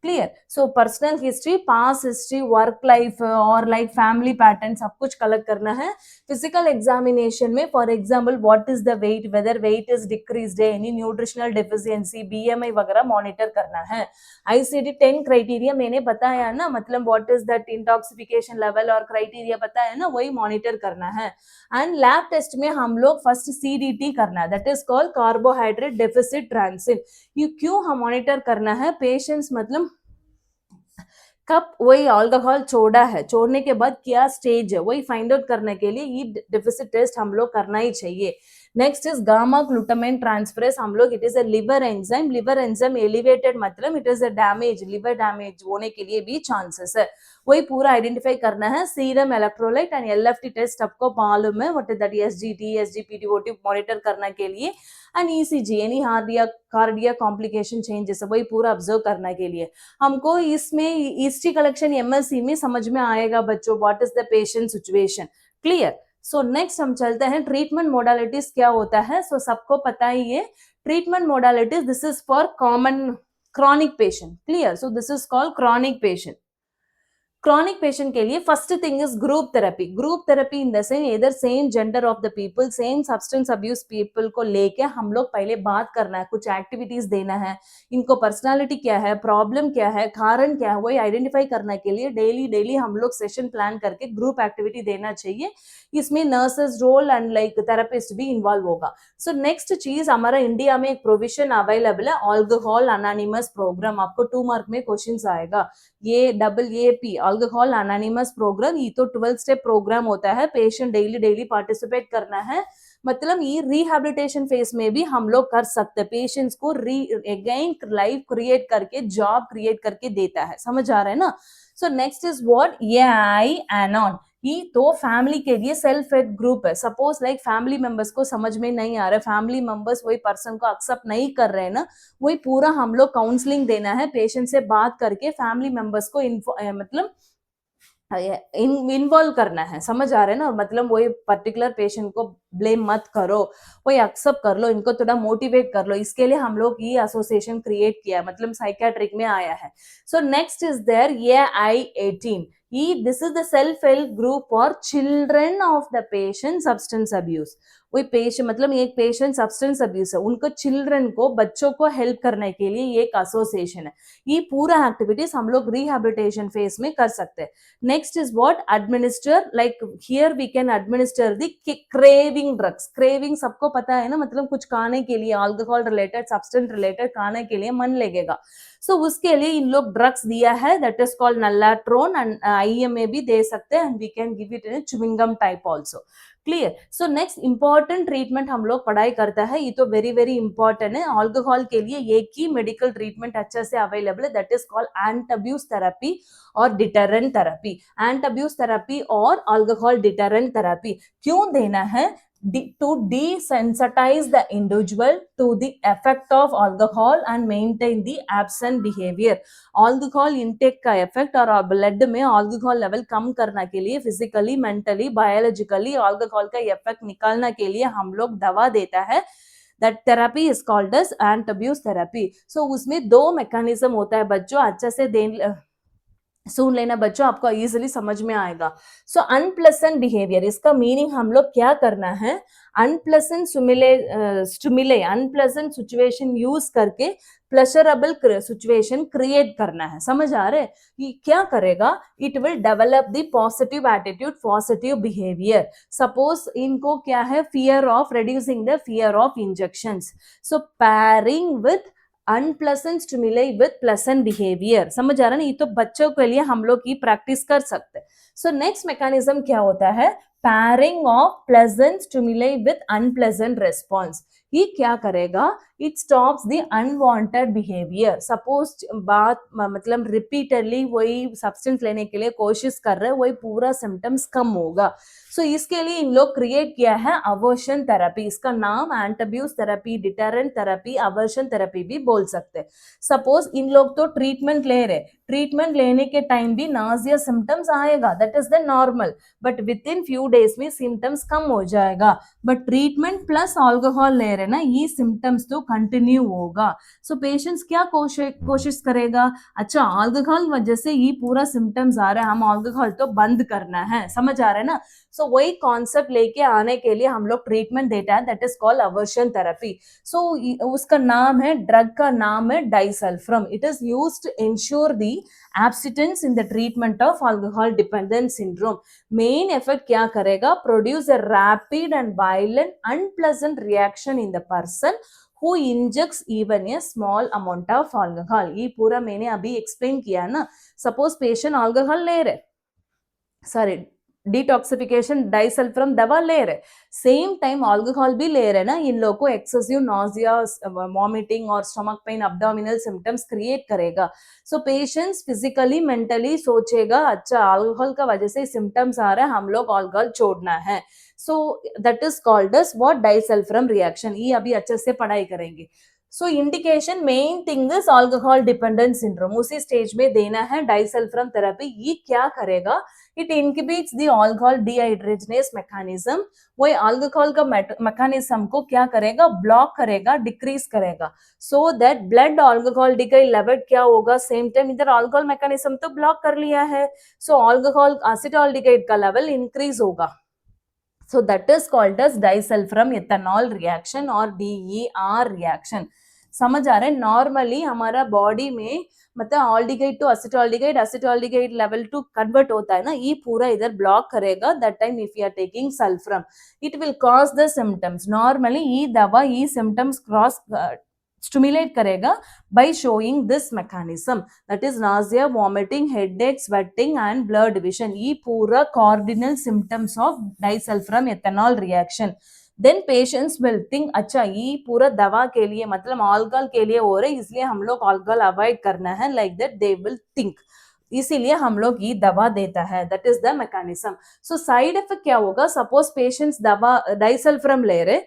clear. So personal history, past history, work life और लाइक फैमिली पैटर्न सब कुछ कलेक्ट करना है। फिजिकल एग्जामिनेशन में for example what is the weight, whether weight is decreased, any nutritional deficiency, BMI वगैरह मॉनिटर करना है। आईसीडी 10 क्राइटेरिया मैंने बताया ना, मतलब what is that intoxification level और क्राइटेरिया बताया ना, वही मॉनिटर करना है। एंड लैब टेस्ट में हम लोग फर्स्ट सीडीटी करना है, that is called carbohydrate deficit transit. ये क्यों हम मॉनिटर करना है, पेशेंट्स मतलब कब वही अल्कोहल छोड़ा है, छोड़ने के बाद क्या स्टेज है, वही फाइंड आउट करने के लिए ये डेफिसिट टेस्ट हम लोग करना ही चाहिए। Next is gamma glutamine transferase, हम लोग it is a liver enzyme elevated, मतलब it is a damage, liver damage होने के लिए भी चांसेस है, वही पूरा आइडेंटिफाई करना है। Serum electrolyte and LFT test आपको मालूम है, what is that, SGT SGPT वोटी मॉनिटर करने के लिए। And ECG any cardia complication changes, वही पूरा ऑब्जर्व करने के लिए। हमको इसमें हिस्ट्री कलेक्शन एमएससी में समझ में आएगा बच्चों, what is the patient situation, clear. So next हम चलते हैं ट्रीटमेंट मोडालिटीज क्या होता है। सो सबको पता ही है treatment modalities, this is for common chronic patient, clear. So this is called chronic patient. Chronic patient के लिए first thing is group therapy in the same इधर same gender of the people, same substance abuse people को लेके हम लोग पहले बात करना है, कुछ एक्टिविटीज देना है, इनको पर्सनालिटी क्या है, प्रॉब्लम क्या है, कारण क्या है, वही आइडेंटिफाई करने के लिए डेली हम लोग सेशन प्लान करके ग्रुप एक्टिविटी देना चाहिए। इसमें nurses role and like therapist भी इन्वॉल्व होगा। सो नेक्स्ट चीज हमारा इंडिया में एक प्रोविजन अवेलेबल है, अल्कोहल अनोनिमस प्रोग्राम, आपको 2 मार्क में क्वेश्चन आएगा। ये AAP अल्कोहल अनोनिमस प्रोग्राम, ये तो 12 स्टेप प्रोग्राम होता है, पेशेंट डेली पार्टिसिपेट करना है, मतलब ये रिहेबिलिटेशन फेज में भी हम लोग कर सकते हैं, पेशेंट्स को अगेन लाइफ क्रिएट करके, जॉब क्रिएट करके देता है, समझ आ रहा है ना। सो नेक्स्ट इज व्हाट, AI एनॉन, ये तो फैमिली के लिए सेल्फ हेल्प ग्रुप है। सपोज लाइक फैमिली मेंबर्स को समझ में नहीं आ रहा है, फैमिली मेंबर्स वही पर्सन को एक्सेप्ट नहीं कर रहे हैं ना, वही पूरा हम लोग काउंसलिंग देना है, पेशेंट से बात करके फैमिली मेंबर्स को मतलब इन्वॉल्व करना है, समझ आ रहे हैं ना, मतलब वही पर्टिकुलर पेशेंट को ब्लेम मत करो, वही एक्सेप्ट कर लो, इनको थोड़ा मोटिवेट कर लो, इसके लिए हम लोग ये एसोसिएशन क्रिएट किया, मतलब साइकेट्रिक में आया है। So next is there AI18, this is the self help group for children of the patient substance abuse, वही पेशेंट मतलब एक पेशेंट सब्सटेंस अब्यूज है, उनको चिल्ड्रन को, बच्चों को हेल्प करने के लिए एक एसोसिएशन है। ये पूरा एक्टिविटीज हम लोग रिहेबिलिटेशन फेज में कर सकते हैं। Next is what, administer, like here we can administer the craving drugs, craving सबको पता है ना, मतलब कुछ खाने के लिए, अल्कोहल रिलेटेड सब्सटेंस रिलेटेड खाने के लिए मन लगेगा, सो उसके लिए इन लोग ड्रग्स दिया है, that is called naltrexone, and IMA भी दे सकते हैं, and we can give it in chewing gum type also, clear. So next important treatment हम लोग पढ़ाई करता है, ये तो वेरी इंपॉर्टेंट है, अल्कोहल के लिए एक ही मेडिकल ट्रीटमेंट अच्छे से अवेलेबल है, that is called anti abuse therapy और deterrent therapy. Anti abuse therapy और अल्कोहल डिटरेंट थेरेपी क्यों देना है, to desensitize the individual to the effect of alcohol and maintain the absent behavior। Alcohol intake का effect और blood में alcohol level कम करने के लिए, फिजिकली मेंटली बायोलॉजिकली अल्कोहल का इफेक्ट निकालने के लिए हम लोग दवा देता है, that therapy is called as anti abuse therapy. So उसमें 2 मैकेनिज्म होता है बच्चों, अच्छे से सुन लेना बच्चों, आपको इजीली समझ में आएगा। सो अनप्लेसेंट बिहेवियर, इसका मीनिंग हम लोग क्या करना है, unpleasant stimuli unpleasant situation use करके प्लेजरेबल सिचुएशन क्रिएट करना है। समझ आ रहे हैं? ये क्या करेगा, it will develop the positive attitude, positive behaviour. Suppose इनको क्या है, fear of reducing the fear of injections, so pairing with unpleasant stimuli with pleasant behaviour. समझ आ रहा है ना? ये तो बच्चों के लिए हम लोग की प्रैक्टिस कर सकते हैं। सो नेक्स्ट मैकेनिज्म क्या होता है, pairing of pleasant stimuli with unpleasant response. ये क्या करेगा, it stops the unwanted behaviour. Suppose बात मतलब रिपीटेडली वही सब्सटेंस लेने के लिए कोशिश कर रहे हैं, वही पूरा सिम्टम्स कम होगा। सो इसके लिए इन लोग क्रिएट किया है अवर्शन थेरेपी। इसका नाम anti abuse therapy, deterrent therapy, aversion therapy भी बोल सकते हैं। सपोज इन लोग तो ट्रीटमेंट ले रहे, ट्रीटमेंट लेने के टाइम भी नाजिया सिम्टम्स आएगा, that is the normal, but with in few days में सिम्टम्स कम हो जाएगा। बट ट्रीटमेंट प्लस अल्कोहल ले रहे ना, ये सिम्टम्स तो कंटिन्यू होगा। सो पेशेंट्स क्या कोशिश करेगा, अच्छा अल्कोहल वजह से ये पूरा सिम्टम्स आ रहा है, हम अल्कोहल तो बंद करना है। समझ आ रहा है ना? सो वही कॉन्सेप्ट लेके आने के लिए हम लोग ट्रीटमेंट देता है, that is called aversion therapy. So उसका नाम है, ड्रग का नाम है disulfiram. It is used to ensure the abstinence in the treatment of alcohol dependent syndrome. Main effort क्या करेगा, produce a rapid and violent unpleasant reaction in the person who injects even a small amount of alcohol। ये पूरा मैंने अभी explain किया ना। Suppose patient alcohol ले रहे, सॉरी डिटॉक्सिफिकेशन डाइसल्फाम दवा ले रहे, सेम टाइम अल्कोहल भी ले रहे ना, इन लोगों को एक्सेसिव नॉजिया, वॉमिटिंग और stomach pain, abdominal symptoms create करेगा। सो पेशेंट्स फिजिकली मेंटली सोचेगा, अच्छा अल्कोहल का वजह से सिम्टम्स आ रहा है, हम लोग अल्कोहल छोड़ना है। So that is called as what, disulfiram reaction. ये अभी अच्छे से पढ़ाई करेंगे। So indication main thing is alcohol dependent syndrome, उसी स्टेज में देना है डाइसल्फाम थेरेपी। ये क्या करेगा, it inhibits the alcohol dehydrogenase mechanism. वो अल्कोहल का मैकेनिज्म को क्या करेगा, ब्लॉक करेगा, डिक्रीज करेगा, so that blood alcohol decay level क्या होगा, सेम टाइम इधर अल्कोहल मैकेनिज्म तो ब्लॉक कर लिया है, सो अल्कोहल एसिटाल्डिहाइड का लेवल इंक्रीज होगा। So that is called as disulfiram ethanol reaction और DER reaction। समझ आ रहा है? नॉर्मली हमारा बॉडी में मतलब aldehyde to acetaldehyde, acetaldehyde level to convert होता है ना, ये पूरा इधर ब्लॉक करेगा। That time if you are taking sulfiram, it will cause the symptoms. Normally ये दवा ये सिम्टम्स क्रॉस स्टिमुलेट करेगा by showing this mechanism, that is nausea, vomiting, headache, sweating and blur division। ये पूरा cardinal symptoms of disulfiram ethanol reaction। then patients will think, अच्छा ये पूरा दवा के लिए मतलब अल्कोहल के लिए हो रहे, इसलिए हम लोग अल्कोहल अवॉइड करना है, like that they will think, इसीलिए हम लोग ये दवा देता है। That is the mechanism. So side effect क्या होगा, सपोज पेशेंट्स दवा डाइसल्फाम ले रहे,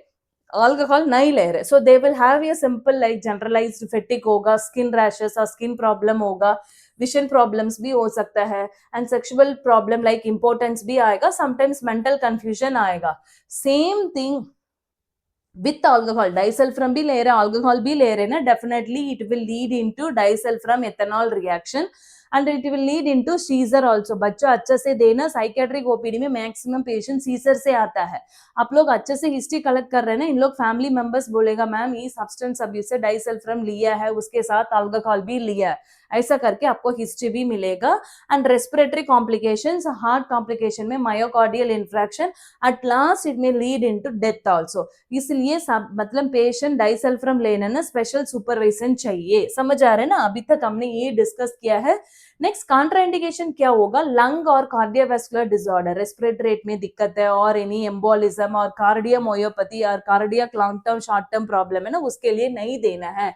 अल्कोहल नहीं ले रहे, so they will have a simple like generalised fatigue होगा, स्किन रैशेस और स्किन प्रॉब्लम होगा, विजन प्रॉब्लम्स भी हो सकता है, and sexual problem like importance भी आएगा, समटाइम्स मेंटल कंफ्यूजन आएगा। Same thing with alcohol, disulfiram भी ले रहे, अल्कोहल भी ले रहे ना, definitely it will lead into disulfiram ethanol reaction and it will lead into seizure also. बच्चा अच्छे से देना, साइकेट्रिक ओपीडी में मैक्सिमम पेशेंट सीजर से आता है। आप लोग अच्छे से हिस्ट्री कलेक्ट कर रहे हैं ना, इन लोग फैमिली मेंबर्स बोलेगा मैम ये सब्सटेंस अब्यूज से डाइसल्फाम लिया है, उसके साथ अल्कोहल भी लिया है, ऐसा करके आपको हिस्ट्री भी मिलेगा। And respiratory complications, heart complication में myocardial infarction, at last it may lead into death also. इसलिए सब मतलब पेशेंट डाइसल्फाम लेने ना स्पेशल सुपरविजन चाहिए। समझ आ रहे हैं ना? अभी तक हमने ये डिस्कस किया है। नेक्स्ट कॉन्ट्राइंडिकेशन क्या होगा, लंग और कार्डियोवास्कुलर डिसऑर्डर, रेस्पिरेटरी रेट में दिक्कत है और एनी एम्बोलिज्म और कार्डियोमायोपैथी और cardiac long term short term problem है ना, उसके लिए नहीं देना है।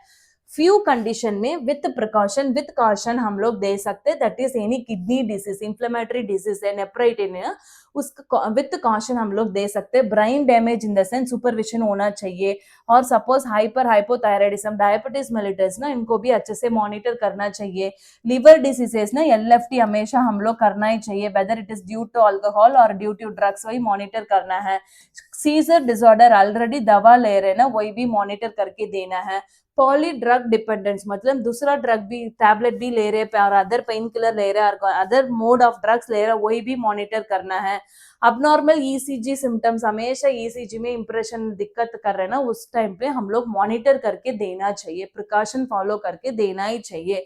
फ्यू कंडीशन में विथ प्रिकॉशन विथ कॉशन हम लोग दे सकते हैं, that is any kidney disease, inflammatory disease है, नेफ्राइटिस है, उसका विथ कॉशन हम लोग दे सकते हैं। Brain damage in the sense supervision होना चाहिए, और suppose hyper hypothyroidism, diabetes mellitus ना, इनको भी अच्छे से मॉनिटर करना चाहिए। लिवर डिसीजेस ना, एलएफटी हमेशा हम लोग करना ही चाहिए, whether it is due to alcohol और ड्यू टू ड्रग्स, वही मॉनिटर करना है। सीजर डिसऑर्डर ऑलरेडी दवा ले रहे ना, वही भी मॉनिटर करके देना है। पॉली ड्रग डिपेंडेंस मतलब दूसरा ड्रग भी टैबलेट भी ले रहे हैं और अदर पेन किलर ले रहे हैं और अदर मोड ऑफ ड्रग्स ले रहे हैं, वही भी मॉनिटर करना है। अबनॉर्मल ईसीजी सिम्टम्स, हमेशा ईसीजी में इंप्रेशन दिक्कत कर रहे हैं ना, उस टाइम पे हम लोग मॉनिटर करके देना चाहिए, प्रिकॉशन फॉलो करके देना ही चाहिए।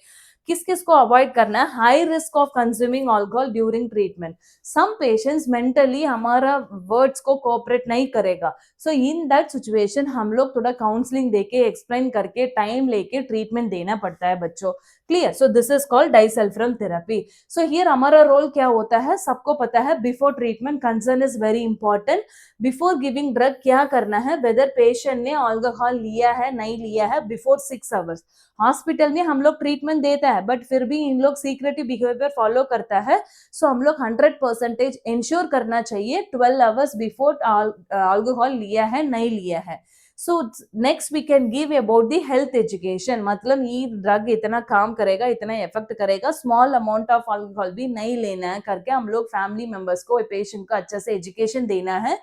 किस किस को अवॉइड करना है, high risk of consuming alcohol during treatment. Some patients mentally हमारा वर्ड्स को कोऑपरेट नहीं करेगा, सो इन दैट सिचुएशन हम लोग थोड़ा काउंसलिंग देके एक्सप्लेन करके टाइम लेके ट्रीटमेंट देना पड़ता है बच्चों। Clear? So this is called disulfiram therapy. So here हमारा रोल क्या होता है, सबको पता है, before treatment concern is very important. Before giving drug क्या करना है, वेदर पेशेंट ने अल्कोहल लिया है नहीं लिया है, बिफोर 6 आवर्स। हॉस्पिटल में हम लोग ट्रीटमेंट देता है बट फिर भी इन लोग सीक्रेटिव बिहेवियर फॉलो करता है, सो हम लोग 100% इंश्योर करना चाहिए 12 आवर्स बिफोर अल्कोहल लिया है नहीं लिया है। So next we can give about the health education, मतलब ये ड्रग इतना काम करेगा, इतना इफेक्ट करेगा, स्मॉल अमाउंट ऑफ अल्कोहल भी नहीं लेना है करके हम लोग फैमिली मेंबर्स को, पेशेंट को अच्छे से एजुकेशन देना है।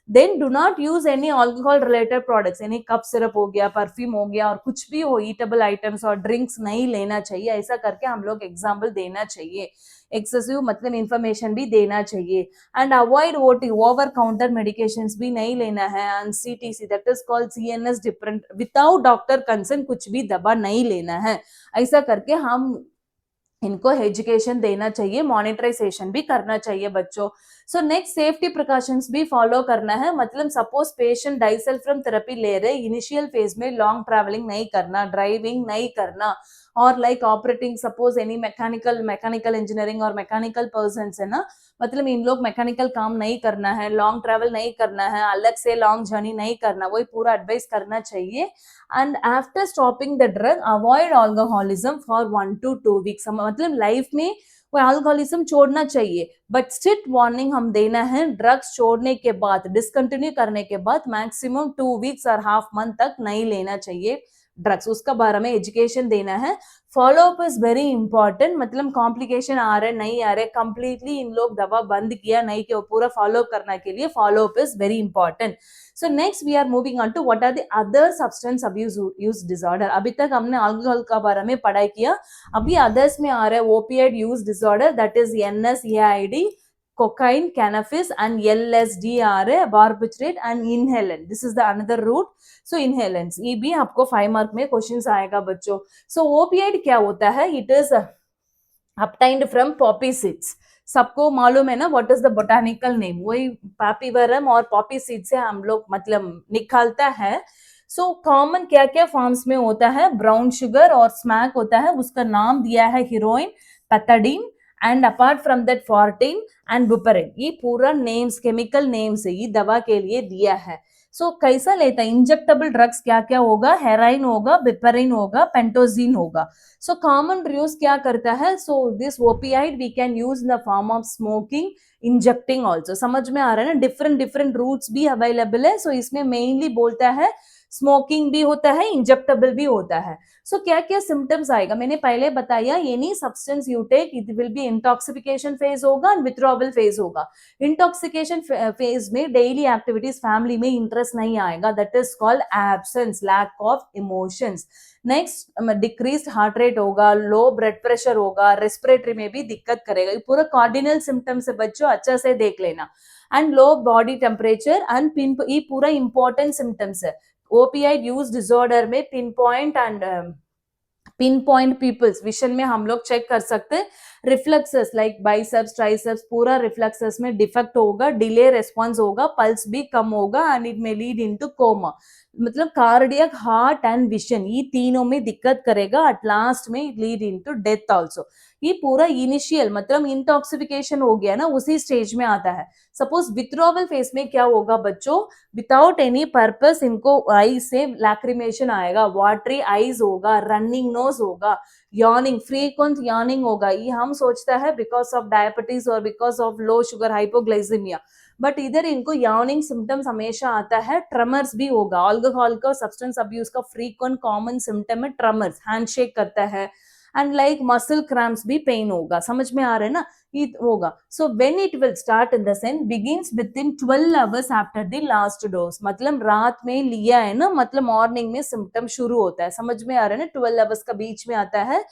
Then do not use any alcohol related products, यानी कप सिरप हो गया, परफ्यूम हो गया और कुछ भी हो, ईटेबल आइटम्स और ड्रिंक्स नहीं लेना चाहिए, ऐसा करके हम लोग एग्जाम्पल देना चाहिए। एक्सेसिव मतलब इंफॉर्मेशन भी देना चाहिए। And avoid over counter medications भी नहीं लेना है, and CTC that is called CNS different, without doctor concern कुछ भी दवा नहीं लेना है, ऐसा करके हम इनको एजुकेशन देना चाहिए, मॉनिटराइजेशन भी करना चाहिए बच्चों। सो नेक्स्ट सेफ्टी प्रिकॉशंस भी फॉलो करना है, मतलब सपोज पेशेंट डाइसल्फाम थेरेपी ले रहे, इनिशियल फेज में लॉन्ग ट्रैवलिंग नहीं करना, ड्राइविंग नहीं करना, और like operating suppose any mechanical engineering और मैकेनिकल पर्सन है ना, मतलब इन लोग मैकेनिकल काम नहीं करना है, लॉन्ग ट्रैवल नहीं करना है, अलग से लॉन्ग जर्नी नहीं करना, वही पूरा एडवाइस करना चाहिए। And after stopping the drug avoid alcoholism for 1 to 2 weeks, मतलब लाइफ में वो अल्कोहलिज्म छोड़ना चाहिए, बट स्ट्रिक्ट वार्निंग हम देना है, ड्रग्स छोड़ने के बाद, डिसकंटिन्यू करने के बाद मैक्सिमम 2 weeks और हाफ मंथ तक नहीं लेना चाहिए ड्रग्स, उसका बारे में एजुकेशन देना है। फॉलोअप इज वेरी इंपॉर्टेंट, मतलब कॉम्प्लिकेशन आ रहे नहीं आ रहे, कंप्लीटली इन लोग दवा बंद किया नहीं कि वो पूरा फॉलो करने के लिए followup is very important. So next we are moving on to what are the other substance abuse use disorder. अभी तक हमने अल्कोहल का बारे में पढ़ाई किया, अभी अदर्स में आ रहा है opioid use disorder, that is NSAID, cocaine, cannabis, and LSD are a barbiturate and inhalant. This is the another route. So inhalants, ये भी आपको 5 मार्क में क्वेश्चंस आएगा बच्चों। So ओपिएड क्या होता है? It is obtained from poppy seeds. सबको मालूम है ना what is the botanical name, वही पापीवरम और पॉपी सीड से हम लोग मतलब निकालता है। सो कॉमन क्या क्या फॉर्म्स में होता है, ब्राउन शुगर और स्मैक होता है, उसका नाम दिया है heroin, pethidine, and apart from that fortwin and बुपरिन, ये पूरा नेम्स, केमिकल नेम्स है, ये दवा के लिए दिया है। सो कैसा लेता है, इंजेक्टेबल ड्रग्स क्या क्या होगा, हेराइन होगा, बिपरिन होगा, पेंटोजीन होगा। सो कॉमन यूज क्या करता है, so this opioid we can use in the form of smoking, injecting also, समझ में आ रहा है ना, डिफरेंट डिफरेंट रूट्स भी अवेलेबल है। सो इसमें मेनली बोलता है स्मोकिंग भी होता है, इंजेक्टेबल भी होता है। सो क्या क्या सिम्टम्स आएगा, मैंने पहले बताया, any substance you take it will be intoxification phase होगा एंड विथड्रॉवल फेज होगा। इंटॉक्सिकेशन फेज में डेली एक्टिविटीज, फैमिली में इंटरेस्ट नहीं आएगा, that is called absence, lack of emotions. Next decrease heart rate होगा, लो ब्लड प्रेशर होगा, respiratory में भी दिक्कत करेगा, ये पूरा कार्डिनल सिम्टम्स है बच्चों, अच्छा से देख लेना। And low body temperature and pin, ये पूरा इंपॉर्टेंट सिम्टम्स है। ओपीआई यूज डिसऑर्डर में pin point and pin point pupils vision में हम लोग चेक कर सकते हैं। रिफ्लेक्सेस लाइक बाइसेप्स, ट्राइसेप्स, पूरा रिफ्लेक्सेस में डिफेक्ट होगा, डिले रेस्पॉन्स होगा, पल्स भी कम होगा, and it may lead into coma, मतलब कार्डियक, हार्ट एंड विजन, ये तीनों में दिक्कत करेगा, एट लास्ट में it lead into death also. ये पूरा इनिशियल मतलब इंटॉक्सिफिकेशन हो गया ना, उसी स्टेज में आता है। सपोज विथड्रॉवल फेज में क्या होगा बच्चों, विदाउट एनी पर्पस इनको आई से लैक्रिमेशन आएगा, वाटरी आईज होगा, रनिंग नोज होगा, यॉर्निंग, फ्रीक्वेंट यॉर्निंग होगा, ये हम सोचता है बिकॉज ऑफ डायबिटीज और because of low sugar, hypoglycaemia, but इधर इनको यॉर्निंग सिम्टम्स हमेशा आता है। ट्रमर्स भी होगा, अल्कोहल का, सब्सटेंस अब्यूज का फ्रीक्वेंट कॉमन सिम्टम है ट्रमर्स, हैंडशेक करता है, एंड लाइक मसल क्रैम्प्स भी पेन होगा, समझ में आ रहा है ना। it होगा. So when it will start in the sense begins within 12 hours after the last dose. मतलब रात में लिया है ना, मतलब मॉर्निंग में सिम्टम शुरू होता है. समझ में आ रहा है ना, 12 hours का बीच में आता है.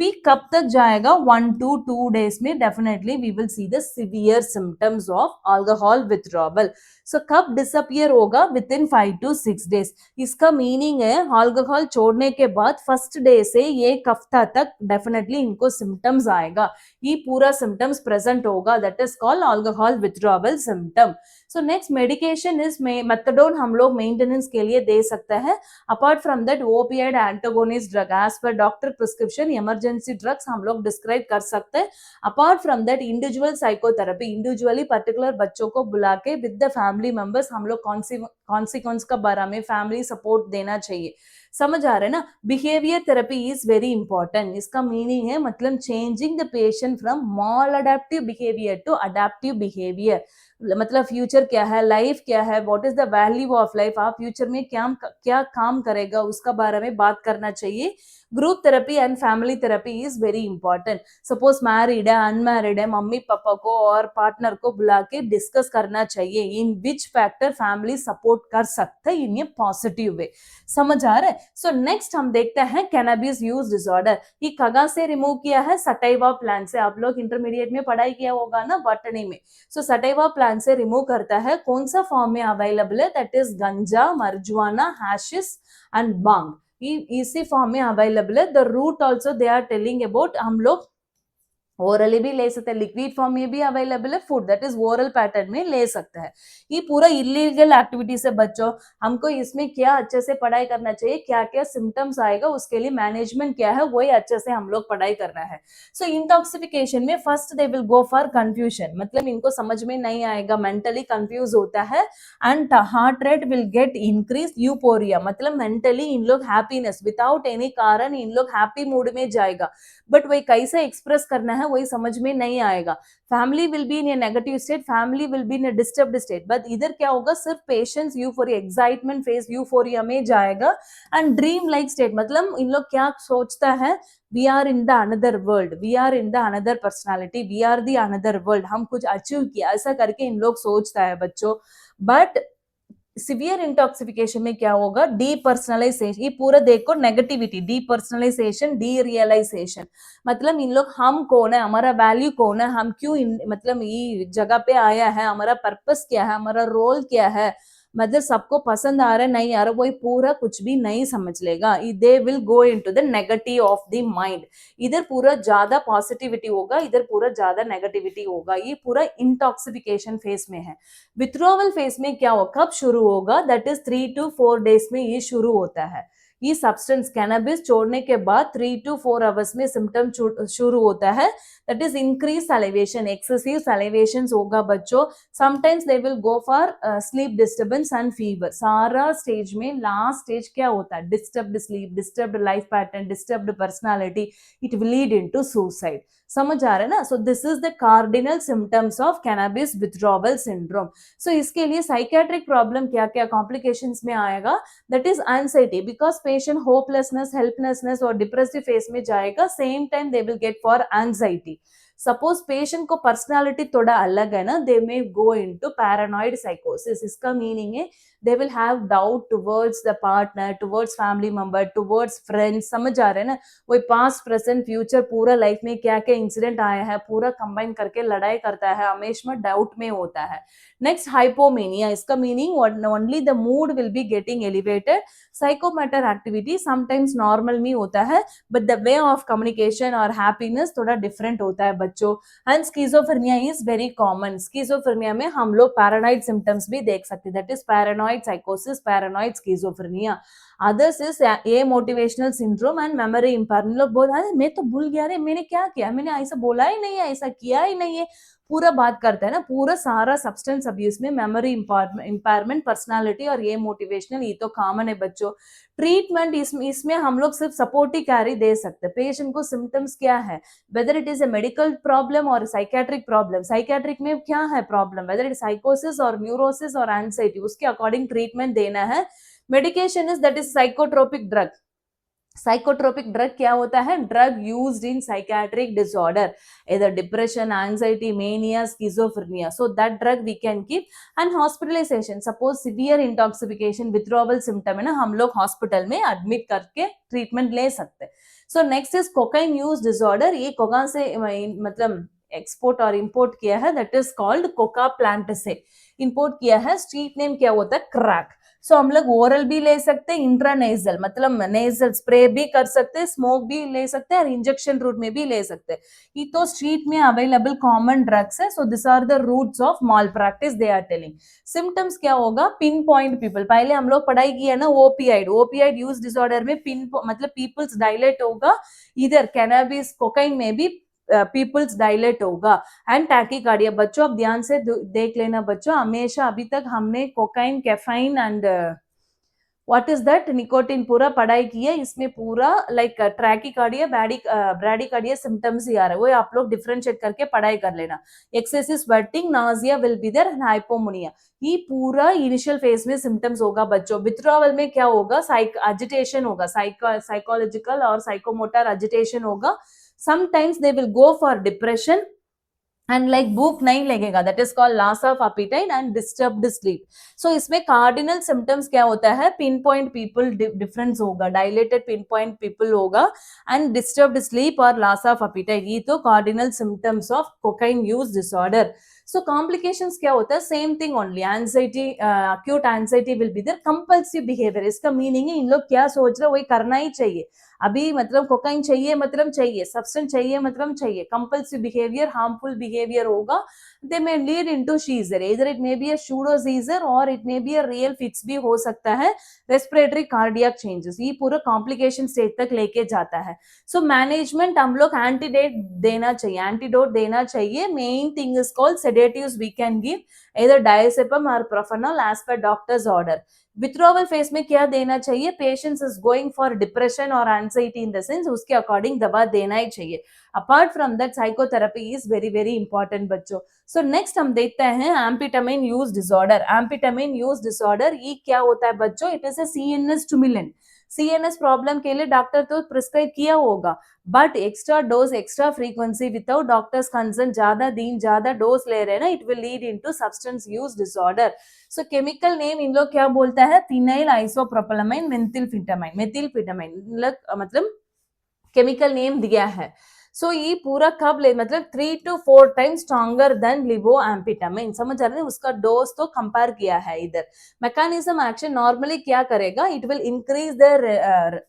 पीक कब तक जाएगा? 1 to 2 days में definitely we will see the severe symptoms of alcohol withdrawal. So कब डिसअपियर होगा? Within 5 to 6 days. इसका मीनिंग है अल्कोहल छोड़ने के बाद फर्स्ट डे से एक हफ्ता तक डेफिनेटली इनको सिम्टम्स आएगा. ये पूरा सिम्टम्स प्रेजेंट होगा. That is called alcohol withdrawal symptom. So next medication is methadone हम लोग मेंटेनेंस के लिए दे सकते हैं. Apart from that opioid antagonist drug as per doctor prescription emergency drugs हम लोग डिस्क्राइब कर सकते हैं. Apart from that individual psychotherapy, individually particular बच्चों को बुला के विद द फैमिली मेंबर्स हम लोग कॉन्सिक्वेंस का बारे में फैमिली सपोर्ट देना चाहिए. समझ आ रहा है ना. Behaviour therapy is very important. इसका मीनिंग है मतलब changing the patient from maladaptive behaviour to adaptive behaviour. मतलब फ्यूचर क्या है, लाइफ क्या है, what is the value of life, आप फ्यूचर में क्या काम करेगा उसका बारे में बात करना चाहिए. Group therapy and family therapy is very important. Suppose married है, अनमैरिड है, मम्मी पापा को और पार्टनर को बुला के डिस्कस करना चाहिए इन विच फैक्टर फैमिली सपोर्ट कर सकते हैं इन ए पॉजिटिव वे. समझ आ रहा है. सो नेक्स्ट हम देखते हैं कैनबिस यूज डिसऑर्डर. ये कहाँ से रिमूव किया है? सटाइवा प्लांट से. आप लोग इंटरमीडिएट में पढ़ाई किया होगा ना बॉटनी में. सो सटाइवा प्लांट से रिमूव करता है. कौन सा फॉर्म में अवेलेबल है? दैट इज गंजा, मरजुआना, हैशिस एंड बांग. इसी फॉर्म में अवेलेबल है. The route also they are telling about हम लोग ओरली भी ले सकते हैं, लिक्विड फॉर्म में भी अवेलेबल है, food that is oral pattern में ले सकते हैं. ये पूरा इलीगल एक्टिविटी से बच्चों हमको इसमें क्या अच्छे से पढ़ाई करना चाहिए, क्या क्या सिम्टम्स आएगा उसके लिए मैनेजमेंट क्या है वही अच्छे से हम लोग पढ़ाई करना है. सो इंटॉक्सिफिकेशन में first they will go for confusion. मतलब इनको समझ में नहीं आएगा, मेंटली कंफ्यूज होता है. And heart rate will get increase. Euphoria मतलब मेंटली इन लोग हैप्पीनेस विदाउट एनी कारण इन लोग हैप्पी मूड में जाएगा. बट वही कैसे एक्सप्रेस करना है वही समझ में नहीं आएगा. Family will be in A negative state, family will be in A disturbed state. But इधर क्या होगा? सिर्फ patience euphoria, excitement phase euphoria में जाएगा. एंड ड्रीम लाइक स्टेट मतलब इन लोग क्या सोचता है? We are in the another world, we are in the another personality, we are the another world. हम कुछ अचीव किया ऐसा करके इन लोग सोचता है बच्चों. बट सिवियर इंटॉक्सिफिकेशन में क्या होगा? डीपर्सनलाइजेशन. ये पूरा देखो नेगेटिविटी, डीपर्सनलाइजेशन, डी रियलाइजेशन. मतलब इन लोग हम कौन है, हमारा वैल्यू कौन है, हम क्यों मतलब ये जगह पे आया है, हमारा पर्पस क्या है, हमारा रोल क्या है, मतलब सबको पसंद आ रहा है नहीं आ रहा वही पूरा कुछ भी नहीं समझ लेगा. दे will go into the negative of the mind. इधर पूरा ज्यादा पॉजिटिविटी होगा, इधर पूरा ज्यादा नेगेटिविटी होगा. ये पूरा इंटॉक्सिफिकेशन फेज में है. विथड्रॉवल फेज में क्या होगा? कब शुरू होगा? दैट इज 3 to 4 days में ये शुरू होता है. ये सब्सटेंस कैनबिस छोड़ने के बाद 3 to 4 hours में सिम्टम शुरू होता है. That is increase salivation, excessive salivation होगा बच्चों. Sometimes they will go for sleep disturbance and fever. सारा स्टेज में लास्ट स्टेज क्या होता है? Disturbed sleep, disturbed life pattern, disturbed personality. It will lead into suicide. समझ आ रहा है ना. So this is the cardinal symptoms of cannabis withdrawal syndrome. So इसके लिए साइकेट्रिक प्रॉब्लम क्या क्या कॉम्प्लिकेशंस में आएगा? That is anxiety, because patient hopelessness, helplessness और डिप्रेसिव फेज में जाएगा. Same time they will get for anxiety. Suppose patient को पर्सनालिटी थोड़ा अलग है ना, दे मे गो इनटू पैरानॉइड साइकोसिस. इसका मीनिंग है दे will have doubt towards the partner, towards family member, towards friends. समझ आ रहे हैं ना. वही पास्ट प्रेजेंट फ्यूचर पूरा लाइफ में क्या क्या इंसिडेंट आया है पूरा कंबाइन करके लड़ाई करता है, हमेशा डाउट में होता है. Next hypomania. इसका meaning only the mood will be getting elevated. Psychomotor activity sometimes normal में होता है but the way of communication और हैप्पीनेस थोड़ा डिफरेंट होता है बच्चों. And schizophrenia is very common. Schizophrenia में हम लोग पैरानॉइड सिम्टम्स भी देख सकते हैं. दैट इज पैरानॉइड साइकोसिस, paranoid schizophrenia. Others is a motivational syndrome and memory impairment. लोग बोल रहे मैं तो भूल गया रे, मैंने क्या किया, मैंने ऐसा बोला ही नहीं है, ऐसा किया ही नहीं है, पूरा बात करता है ना. पूरा सारा सब्सटेंस अब्यूज में मेमोरी इम्पेयरमेंट, पर्सनालिटी और ये मोटिवेशनल ये तो कॉमन है बच्चों. ट्रीटमेंट इसमें हम लोग सिर्फ सपोर्टिव कैरी दे सकते हैं. पेशेंट को सिम्टम्स क्या है, weather it is a medical problem और साइकेट्रिक प्रॉब्लम. साइकेट्रिक में क्या है प्रॉब्लम, वेदर इट साइकोसिस और न्यूरोसिस और एंजाइटी, उसके अकॉर्डिंग ट्रीटमेंट देना है. Medication is that is psychotropic drug. Psychotropic drug क्या होता है? Drug used in psychiatric disorder, either depression, anxiety, mania, schizophrenia. So that drug we can keep. And hospitalization, suppose severe intoxication, withdrawal symptom है ना, हम लोग hospital में admit करके treatment ले सकते हैं. सो next is cocaine use disorder. ये कोका से मतलब एक्सपोर्ट और इंपोर्ट किया है, that is called Coca plant से इंपोर्ट किया है. स्ट्रीट नेम क्या होता है? क्रैक. सो हम लोग ओरल भी ले सकते हैं, इंट्रानेजल मतलब नेजल स्प्रे भी कर सकते हैं, स्मोक भी ले सकते हैं और इंजेक्शन रूट में भी ले सकते हैं. ये तो स्ट्रीट में अवेलेबल कॉमन ड्रग्स है. So this are the routes of malpractice they are telling. Symptoms क्या होगा? Pin point pupil. पहले हम लोग पढ़ाई किया ना ओपियाइड. ओपियाइड यूज डिसऑर्डर में पिन मतलब पीपल्स डायलेट होगा. इधर कैनाबिस कोकाइन में भी पीपल्स डायलेट होगा. And tachycardia. बच्चों अब ध्यान से देख लेना बच्चों, हमेशा अभी तक हमने cocaine, caffeine and what is that nicotine पूरा पढ़ाई की है. इसमें पूरा लाइक ट्रैकीकार्डिया, ब्रैडीकार्डिया सिम्टम्स ही आ रहा है, वो आप लोग डिफरेंशिएट करके पढ़ाई कर लेना. Excessive sweating, nausea will be there, hypomania. ये पूरा इनिशियल फेज में सिम्टम्स होगा बच्चों. विथड्रॉवल में क्या होगा? एजिटेशन होगा, साइकोलॉजिकल और साइकोमोटर एजिटेशन होगा. Sometimes they will go for depression and like भूख नहीं लगेगा, that is called loss of appetite and disturbed sleep. So इसमें कार्डिनल सिम्टम्स क्या होता है? पिन पॉइंट पीपल डिफरेंस होगा, डायलेटेड पिन पॉइंट पीपल होगा एंड डिस्टर्ब्ड स्लीप और लॉस ऑफ एपेटाइट. ये तो cardinal symptoms of cocaine use disorder. So complications क्या होता है? Same thing only. Anxiety, acute anxiety will be there. Compulsive behaviour, इसका meaning है इन लोग क्या सोच रहे हैं वही करना ही चाहिए. अभी मतलब कोकाइन चाहिए मतलब चाहिए, सब्सटेंस चाहिए मतलब चाहिए. कंपल्सिव बिहेवियर, हार्मफुल बिहेवियर होगा. दे मे लीड इनटू शीजर, इधर it may be a pseudo seizure और it may be a real fits भी हो सकता है. रेस्पिरेटरी कार्डियक चेंजेस, ये पूरा कॉम्प्लिकेशन स्टेज तक लेके जाता है. सो मैनेजमेंट हम लोग एंटीडोट देना चाहिए. Main thing is called sedatives we can give, either diazepam or propanol as per doctor's order. Withdrawal phase में क्या देना चाहिए? Patients is going for depression और एंजाइटी इन द सेंस, उसके अकॉर्डिंग दवा देना ही चाहिए. Apart from that psychotherapy is very very important बच्चों. सो नेक्स्ट हम देखते हैं amphetamine use disorder. Amphetamine use disorder ये क्या होता है बच्चों? It is a CNS stimulant. CNS problem के लिए डॉक्टर तो प्रिस्क्राइब किया होगा, but extra dose, extra frequency without doctors concern, ज्यादा दिन ज्यादा डोज ले रहे हैं ना, it will lead into substance use disorder. So chemical name in लोग क्या बोलता है? फिनाइल आइसोप्रोपेलामाइन मेथिलफिटामाइन मतलब केमिकल नेम दिया है. सो ये पूरा कब ले मतलब 3 to 4 टाइम्स स्ट्रॉन्गर देन लिवोएम्फेटामिन. समझ आ रहे हैं? उसका डोज तो कंपेयर किया है इधर. मैकेनिज्म एक्शन नॉर्मली क्या करेगा? It will increase the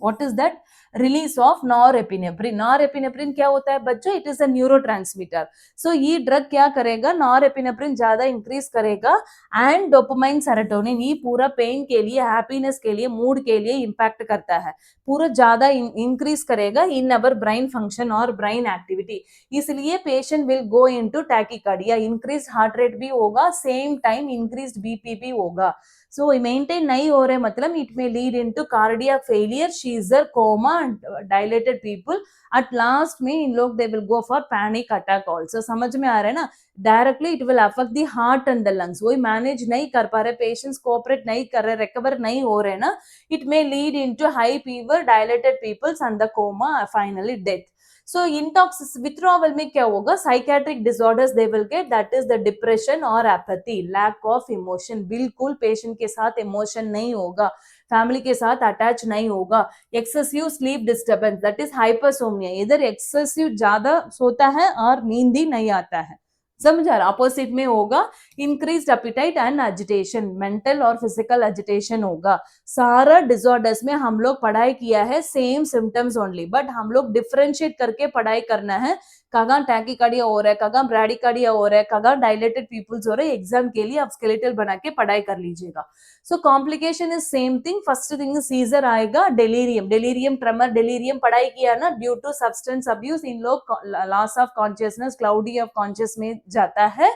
what is that release of norepinephrine. Norepinephrine क्या होता है बच्चों? It is a neurotransmitter. So ये ड्रग क्या करेगा? नॉरएपिनेफ्रिन ज्यादा इंक्रीज करेगा एंड डोपामाइन, सेरोटोनिन, ये पूरा पेन के लिए, हैप्पीनेस के लिए, मूड के लिए इंपैक्ट करता है. पूरा ज्यादा इंक्रीज करेगा इन अवर ब्रेन फंक्शन और ब्रेन एक्टिविटी. इसलिए patient will go into tachycardia. Increase heart rate भी होगा, सेम टाइम इंक्रीज बीपी भी होगा. सो मेंटेन नहीं हो रहे मतलब it may lead into cardiac failure, seizure, coma, dilated pupil. At last में इन लोग they will go for panic attack also. समझ में आ रहा है ना? Directly it will affect the heart and the lungs. वही मैनेज नहीं कर पा रहे पेशेंट्स, कोऑपरेट नहीं कर रहे, रिकवर नहीं हो रहे ना, it may lead into high fever, dilated pupils and the coma, finally death. So intox withdrawal में क्या होगा? Psychiatric disorders they will get, that is the depression or apathy, lack of emotion. बिल्कुल patient के साथ emotion नहीं होगा, family के साथ अटैच नहीं होगा. Excessive sleep disturbance, that is hypersomnia. इधर एक्सेसिव ज्यादा सोता है और नींद ही नहीं आता है. समझ आ रहा? अपोजिट में होगा increased appetite and agitation, mental और फिजिकल एजिटेशन होगा. सारा डिसऑर्डर्स में हम लोग पढ़ाई किया है सेम सिम्टम्स ओनली, बट हम लोग डिफरेंशिएट करके पढ़ाई करना है. कहाँ टैकीकार्डिया हो रहा है, कहाँ ब्रैडीकार्डिया हो रहा है, कहाँ डायलेटेड पीपल्स हो रहे हैं. एग्जाम के लिए आप स्केलेटल बना के पढ़ाई कर लीजिएगा. So complication is same thing. First thing seizure आएगा, डेलीरियम ट्रेमर. डेलीरियम पढ़ाई किया ना, ड्यू टू सब्सटेंस अब्यूज इन लोग loss of consciousness, cloudy of conscious में जाता है.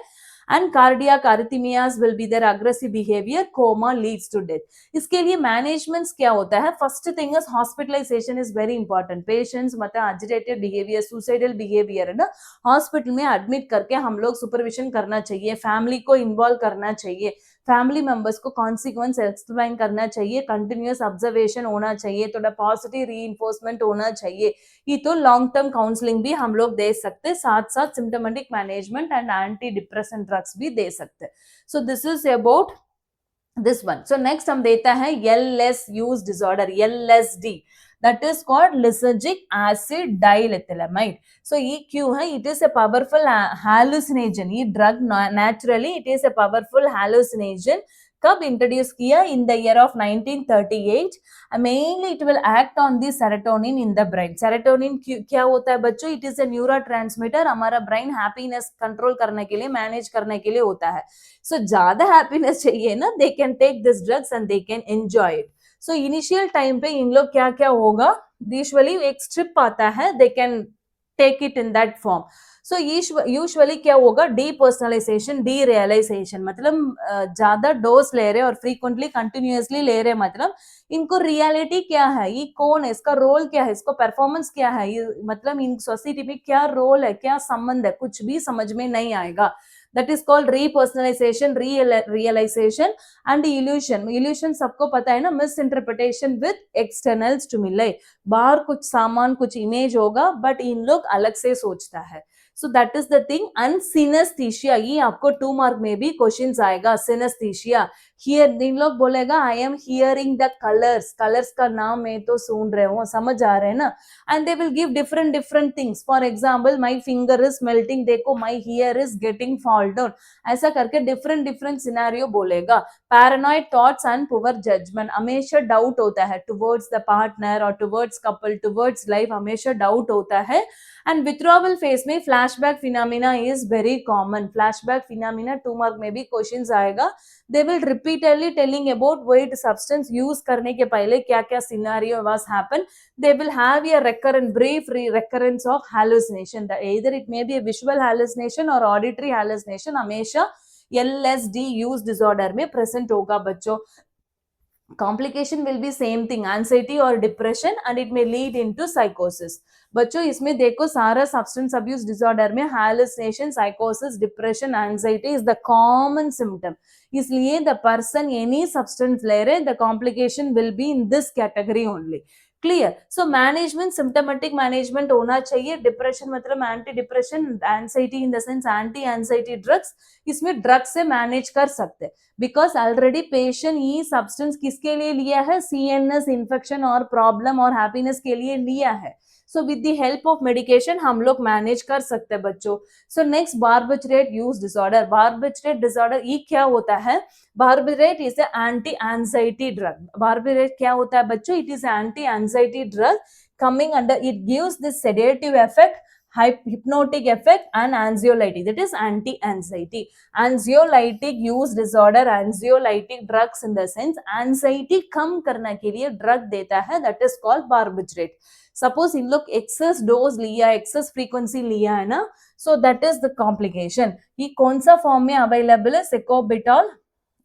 and cardiac arrhythmias will be their aggressive behavior, coma leads to death. इसके लिए मैनेजमेंट्स क्या होता है? First thing is hospitalisation is very important. Patients मतलब एजिटेटेड बिहेवियर, सुसाइडल बिहेवियर है ना, हॉस्पिटल में एडमिट करके हम लोग सुपरविजन करना चाहिए, फैमिली को इन्वॉल्व करना चाहिए. फैमिली मेंबर्स को कॉन्सिक्वेंस एक्सप्लेन करना चाहिए, कंटिन्यूअस ऑब्जर्वेशन होना चाहिए, थोड़ा पॉजिटिव रीइंफोर्समेंट होना चाहिए। ये तो लॉन्ग टर्म काउंसलिंग भी हम लोग दे सकते, साथ साथ symptomatic management and anti depressant drugs भी दे सकते। सो this is about this one. So next हम देता है LS use disorder, LSD, that is called lysergic acid diethylamide. So ये क्यों है? It is a powerful hallucinogen. ये drug naturally it is a powerful hallucinogen. कब इंट्रोड्यूस किया? In the year of 1938. Mainly it will act on the serotonin in the brain. Serotonin क्या होता है बच्चों? It is a neurotransmitter. हमारा brain happiness control करने के लिए, मैनेज करने के लिए होता है. सो ज्यादा हैप्पीनेस चाहिए ना, they can take this drugs and they can enjoy it. So initial time पे इन लोग क्या क्या होगा, यूजुअली एक स्ट्रिप आता है, they can take it in that form. So usually क्या होगा? डीपर्सनलाइजेशन, डीरियलाइजेशन, मतलब ज्यादा डोज ले रहे और फ्रीक्वेंटली कंटिन्यूअसली ले रहे, मतलब इनको रियलिटी क्या है, ये कौन है, इसका रोल क्या है, इसको परफॉर्मेंस क्या है, ये मतलब इन सोसाइटी में क्या रोल है, क्या संबंध है, कुछ भी समझ में नहीं आएगा. That is called repersonalization, realization and illusion. Illusion सबको पता है ना, misinterpretation with external stimuli. बाहर कुछ सामान, कुछ इमेज होगा, बट इन लोग अलग से सोचता है. So that is the thing. And synesthesia, ये आपको 2 मार्क में भी क्वेश्चंस आएगा. synesthesia, हियर इन लोग बोलेगा I am hearing the colours. Colours का नाम मैं तो सुन रहे हूँ, समझ आ रहे हैं ना. And they will give different different things. For example, my finger is melting, देखो my hair is getting fall down. ऐसा करके डिफरेंट डिफरेंट सिनेरियो बोलेगा. Paranoid thoughts and poor judgement, हमेशा डाउट होता है टुवर्ड्स द पार्टनर और towards couple, towards life, हमेशा doubt होता है. एंड विथड्रॉवल फेज में flashback phenomena is very common. Flashback phenomena 2 mark में भी क्वेश्चंस आएगा. They will repeatedly telling about wait substance use करने के पहले क्या क्या scenario was happen. They will have a recurrent, brief recurrence of hallucination. Either it may be a visual hallucination or auditory hallucination. हमेशा LSD use disorder में present होगा बच्चों. Complication will be same thing, anxiety or depression, and it may lead into psychosis. बच्चों इसमें देखो सारा substance abuse disorder में hallucination, psychosis, depression, anxiety is the common symptom. इसलिए the person any substance ले रहे, the complication will be in this category only. Clear. So management, symptomatic management होना चाहिए. डिप्रेशन मतलब anti depression, anxiety in the sense anti anxiety drugs, इसमें drugs से manage कर सकते हैं. बिकॉज ऑलरेडी पेशेंट ये सब्सटेंस किसके लिए लिया है? सीएनएस इन्फेक्शन और प्रॉब्लम और हैप्पीनेस के लिए लिया है. So with the help of medication हम लोग मैनेज कर सकते हैं बच्चों. So next, बार्बिट्रेट use disorder. बार्बिट्रेट disorder ये क्या होता है? बार्बिट्रेट इज एंटी एंजाइटी ड्रग. बार्बिट्रेट क्या होता है बच्चों? It is anti anxiety drug coming under, it gives this sedative effect, hypnotic effect and anxiolytic, that is anti-anxiety. Anxiolytic use disorder, anxiolytic drugs in the sense anxiety कम करने के लिए drug देता है, that is called barbiturate. Suppose in लोग access dose लिया, access frequency लिया है ना, सो दैट इज द कॉम्प्लिकेशन. ये कौन सा फॉर्म में अवेलेबल है? सेकोबिटॉल,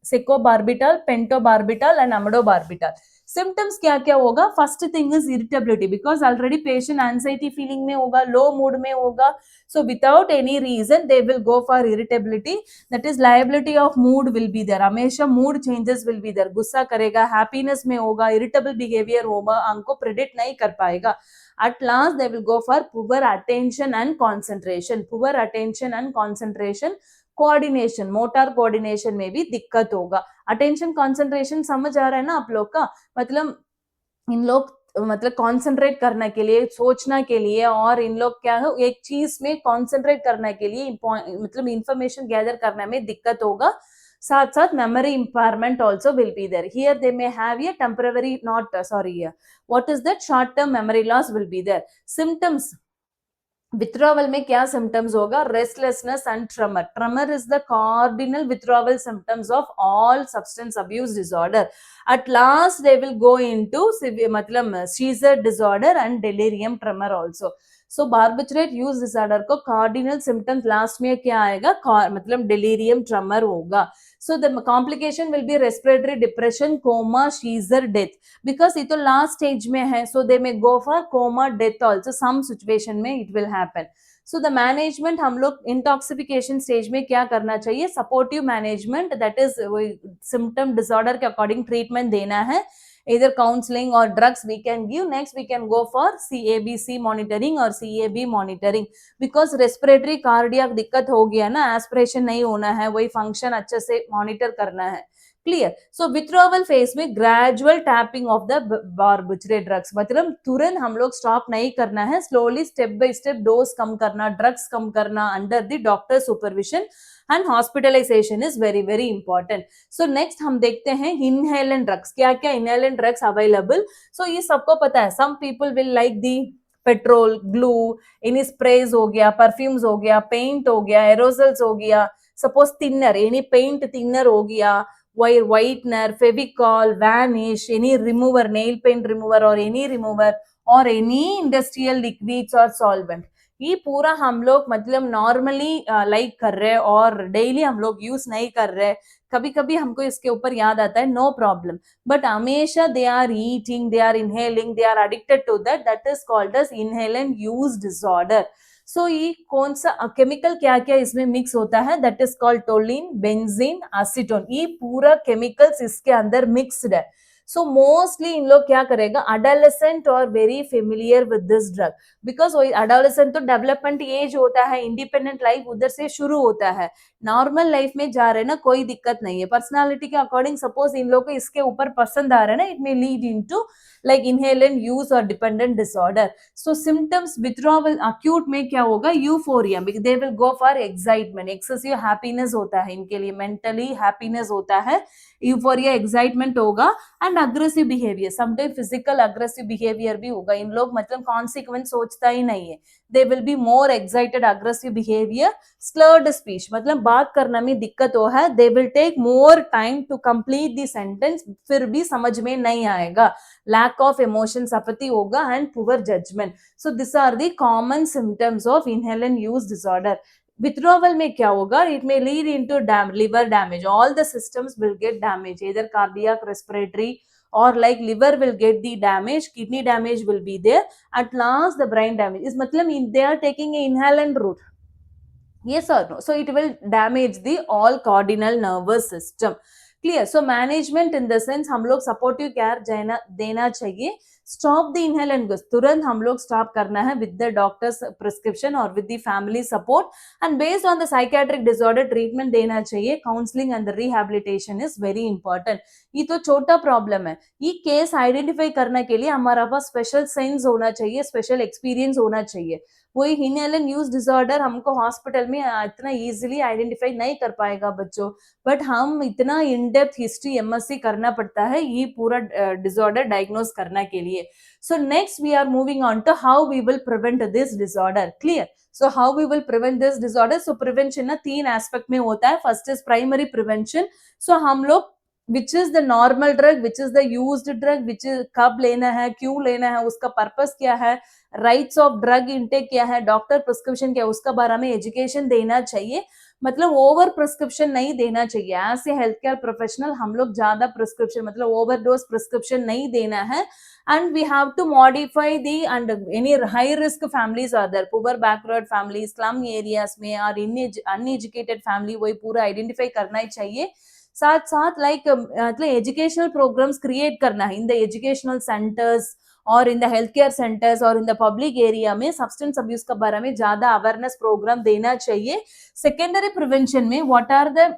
सेकोबार्बिटॉल, पेंटोबार्बिटॉल एंड अमडोबार्बिटॉल. सिम्टम्स क्या क्या होगा? First thing is irritability, because already patient anxiety feeling में होगा, लो मूड में होगा. So without any reason they will go for irritability. That is liability of mood will be there. हमेशा mood changes will be there. गुस्सा करेगा, happiness में होगा, irritable behaviour होगा, हमको प्रेडिक्ट नहीं कर पाएगा. At last they will go for poor attention and concentration. Poor attention and concentration, coordination, motor coordination में भी दिक्कत होगा. अटेंशन कंसंट्रेशन समझ आ रहा है ना आप लोग का? मतलब इन लोग मतलब कंसंट्रेट करने के लिए, सोचना के लिए, और इन लोग क्या है एक चीज में कंसंट्रेट करने के लिए मतलब इंफॉर्मेशन गैदर करने में दिक्कत होगा. साथ साथ memory इम्पायरमेंट also will be there. Here they may have a temporary, not sorry, what is that, short term memory loss will be there. Symptoms, withdrawal में क्या सिम्टम्स होगा? Restlessness and tremor. Tremor is the cardinal withdrawal symptoms of all substance abuse disorder. At last they will go into मतलब seizure disorder and delirium tremor also. So barbiturate use disorder को cardinal symptoms last में क्या आएगा? मतलब delirium tremor होगा. So the complication will be respiratory depression, coma, seizure, death. Because ये तो last stage में है, so they may go for coma, death also. Some situation में it will happen. So the management हम लोग इंटॉक्सिफिकेशन stage में क्या करना चाहिए, supportive management, that is symptom disorder के अकॉर्डिंग ट्रीटमेंट देना है, either counseling or drugs we can give. Next we can go for CABC monitoring or CAB monitoring, because respiratory cardiac दिक्कत हो गया ना, एस्पिरेशन नहीं होना है, वही फंक्शन अच्छे से मॉनिटर करना है, क्लियर. सो विथड्रॉवल फेज में gradual tapering off the barbiturate drugs, मतलब तुरंत हम लोग स्टॉप नहीं करना है, slowly step by step dose कम करना, ड्रग्स कम करना under the doctor supervision, and hospitalisation is very very important. So next हम देखते हैं इनहेलेंट ड्रग्स, क्या क्या इनहेलेंट ड्रग्स अवेलेबल. सो ये सबको पता है, some people will like the petrol, glue, any sprays हो गया, परफ्यूम्स हो गया, पेंट हो गया, एरोजल्स हो गया, suppose thinner, any paint thinner हो गया, whitener, fevicol, vanish, any remover, nail paint remover or any remover or any industrial liquids or solvent, ये पूरा हम लोग मतलब नॉर्मली लाइक कर रहे हैं और डेली हम लोग यूज नहीं कर रहे. कभी कभी हमको इसके ऊपर याद आता है, नो प्रॉब्लम, बट हमेशा they are eating, they are inhaling, they are addicted to that, that is called as inhalant use disorder. So ये कौन सा केमिकल क्या क्या इसमें मिक्स होता है, that is called toluene, benzene, acetone, ये पूरा केमिकल्स इसके अंदर मिक्स्ड है. सो मोस्टली इन लोग क्या करेगा, अडोलेसेंट और very familiar with this drug, because वही अडोलेसेंट तो डेवलपमेंट एज होता है, इंडिपेंडेंट लाइफ उधर से शुरू होता है, नॉर्मल लाइफ में जा रहे ना, कोई दिक्कत नहीं है, पर्सनालिटी के अकॉर्डिंग सपोज इन लोग को इसके ऊपर पसंद आ रहा है ना, it may lead into like inhalant use or dependent disorder. So symptoms withdrawal acute में क्या होगा, euphoria, they will go for excitement, excessive happiness होता है इनके लिए, mentally happiness होता है, euphoria excitement होगा, and aggressive behavior, sometimes physical aggressive behavior भी होगा. इन लोग मतलब consequence सोचता ही नहीं है, they will be more excited, aggressive behavior, slurred speech, मतलब बात करना में दिक्कत हो है, they will take more time to complete the sentence, फिर भी समझ में नहीं आएगा, lack of emotions, apathy होगा, and poor judgment. So these are the common symptoms of inhalant use disorder. Withdrawal में क्या होगा, it may lead into liver damage, all the systems will get damaged, either cardiac, respiratory, or like liver will get the damage, kidney damage will be there, at last the brain damage is मतलब they are taking a inhalant route, yes or no, so it will damage the all cardinal nervous system, clear. So management in the sense हम लोग supportive care देना चाहिए, stop the inhalant use, तुरंत हम लोग stop करना है with the doctors prescription और with the family support, and based on the psychiatric disorder treatment देना चाहिए, counselling and rehabilitation is very important. ये तो छोटा प्रॉब्लम है, ये केस आइडेंटिफाई करने के लिए हमारा पास स्पेशल सेंस होना चाहिए, स्पेशल एक्सपीरियंस होना चाहिए. वही इनहेलेंट यूज डिसऑर्डर हमको हॉस्पिटल में इतना इजीली आइडेंटिफाई नहीं कर पाएगा बच्चों, बट हम इतना इन डेप्थ हिस्ट्री एमएससी करना पड़ता है ये पूरा डिसऑर्डर डायग्नोज करने के लिए. So next we are moving on to how we will prevent this disorder, clear. So how we will prevent this disorder, so prevention ना 3 एस्पेक्ट में होता है. First is primary prevention, so हम लोग which is the normal drug, which is the used drug, which is कब लेना है, क्यों लेना है, उसका पर्पस क्या है, राइट्स ऑफ ड्रग इनटेक क्या है, डॉक्टर प्रिस्क्रिप्शन क्या है, उसका बारे में एजुकेशन देना चाहिए. मतलब ओवर प्रिस्क्रिप्शन नहीं देना चाहिए, as a health care professional हम लोग ज्यादा प्रिस्क्रिप्शन मतलब ओवरडोज प्रिस्क्रिप्शन नहीं देना है. And we have to modify the, and any high risk families are there, poor backward family, slum areas में और अनएजुकेटेड फैमिली, वही पूरा आइडेंटिफाई करना ही चाहिए. साथ साथ लाइक मतलब एजुकेशनल प्रोग्राम्स क्रिएट करना है इन द एजुकेशनल सेंटर्स और in the health care centres और इन द पब्लिक एरिया में सब्सटेंस अब्यूज के बारे में ज्यादा अवेयरनेस प्रोग्राम देना चाहिए. सेकेंडरी प्रिवेंशन में what are the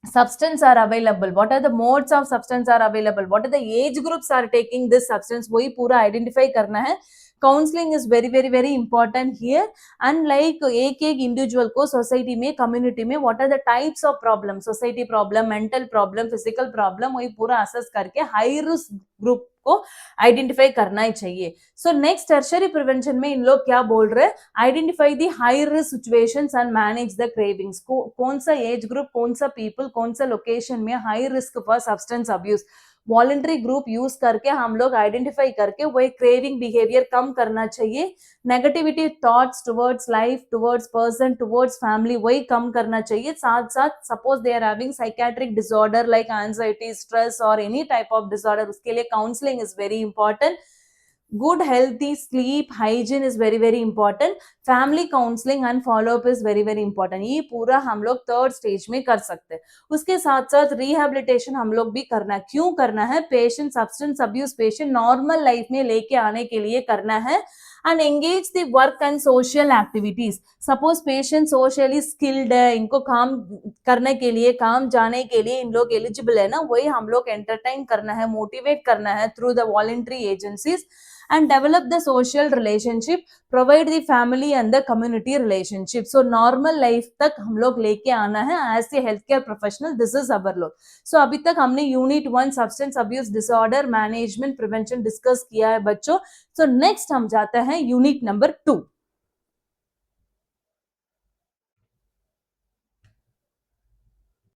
substance are available, what are the modes of substance are available, what are the age groups are taking this substance, वही पूरा आइडेंटिफाई करना है. Counselling is very very very important here, and like एक एक individual को society में community में what are the types of problem, society problem, mental problem, physical problem, वही पूरा असेस करके हाई रिस्क ग्रुप को आइडेंटिफाई करना ही चाहिए. सो नेक्स्ट टर्शरी प्रिवेंशन में इन लोग क्या बोल रहे हैं, identify the high risk situations and manage the cravings. कौन सा एज ग्रुप, कौन सा पीपल, कौन सा लोकेशन में high risk for substance abuse, voluntary group use करके हम लोग आइडेंटिफाई करके वही क्रेविंग बिहेवियर कम करना चाहिए. Negativity thoughts towards life, towards person, towards family, वही कम करना चाहिए. साथ साथ suppose they are having psychiatric disorder like anxiety, stress और एनी टाइप ऑफ डिसऑर्डर, उसके लिए counselling is very important. Good healthy sleep hygiene is very very important, family counselling and follow up is very very important. ये पूरा हम लोग third stage में कर सकते हैं। उसके साथ साथ रिहेबिलिटेशन हम लोग भी करना है। क्यों करना है? Patient substance abuse patient normal life में लेके आने के लिए करना है। And engage the work and social activities. Suppose patient socially skilled है, इनको काम करने के लिए, काम जाने के लिए इन लोग एलिजिबल है ना, वही हम लोग एंटरटेन करना है, मोटिवेट करना है through the voluntary agencies and develop the social relationship, provide the family and the community relationship. So normal life तक हम लोग लेके आना है as a healthcare professional, this is our role. So अभी तक हमने unit 1 substance abuse disorder management prevention discuss किया है बच्चों। So next हम जाते हैं यूनिट नंबर 2।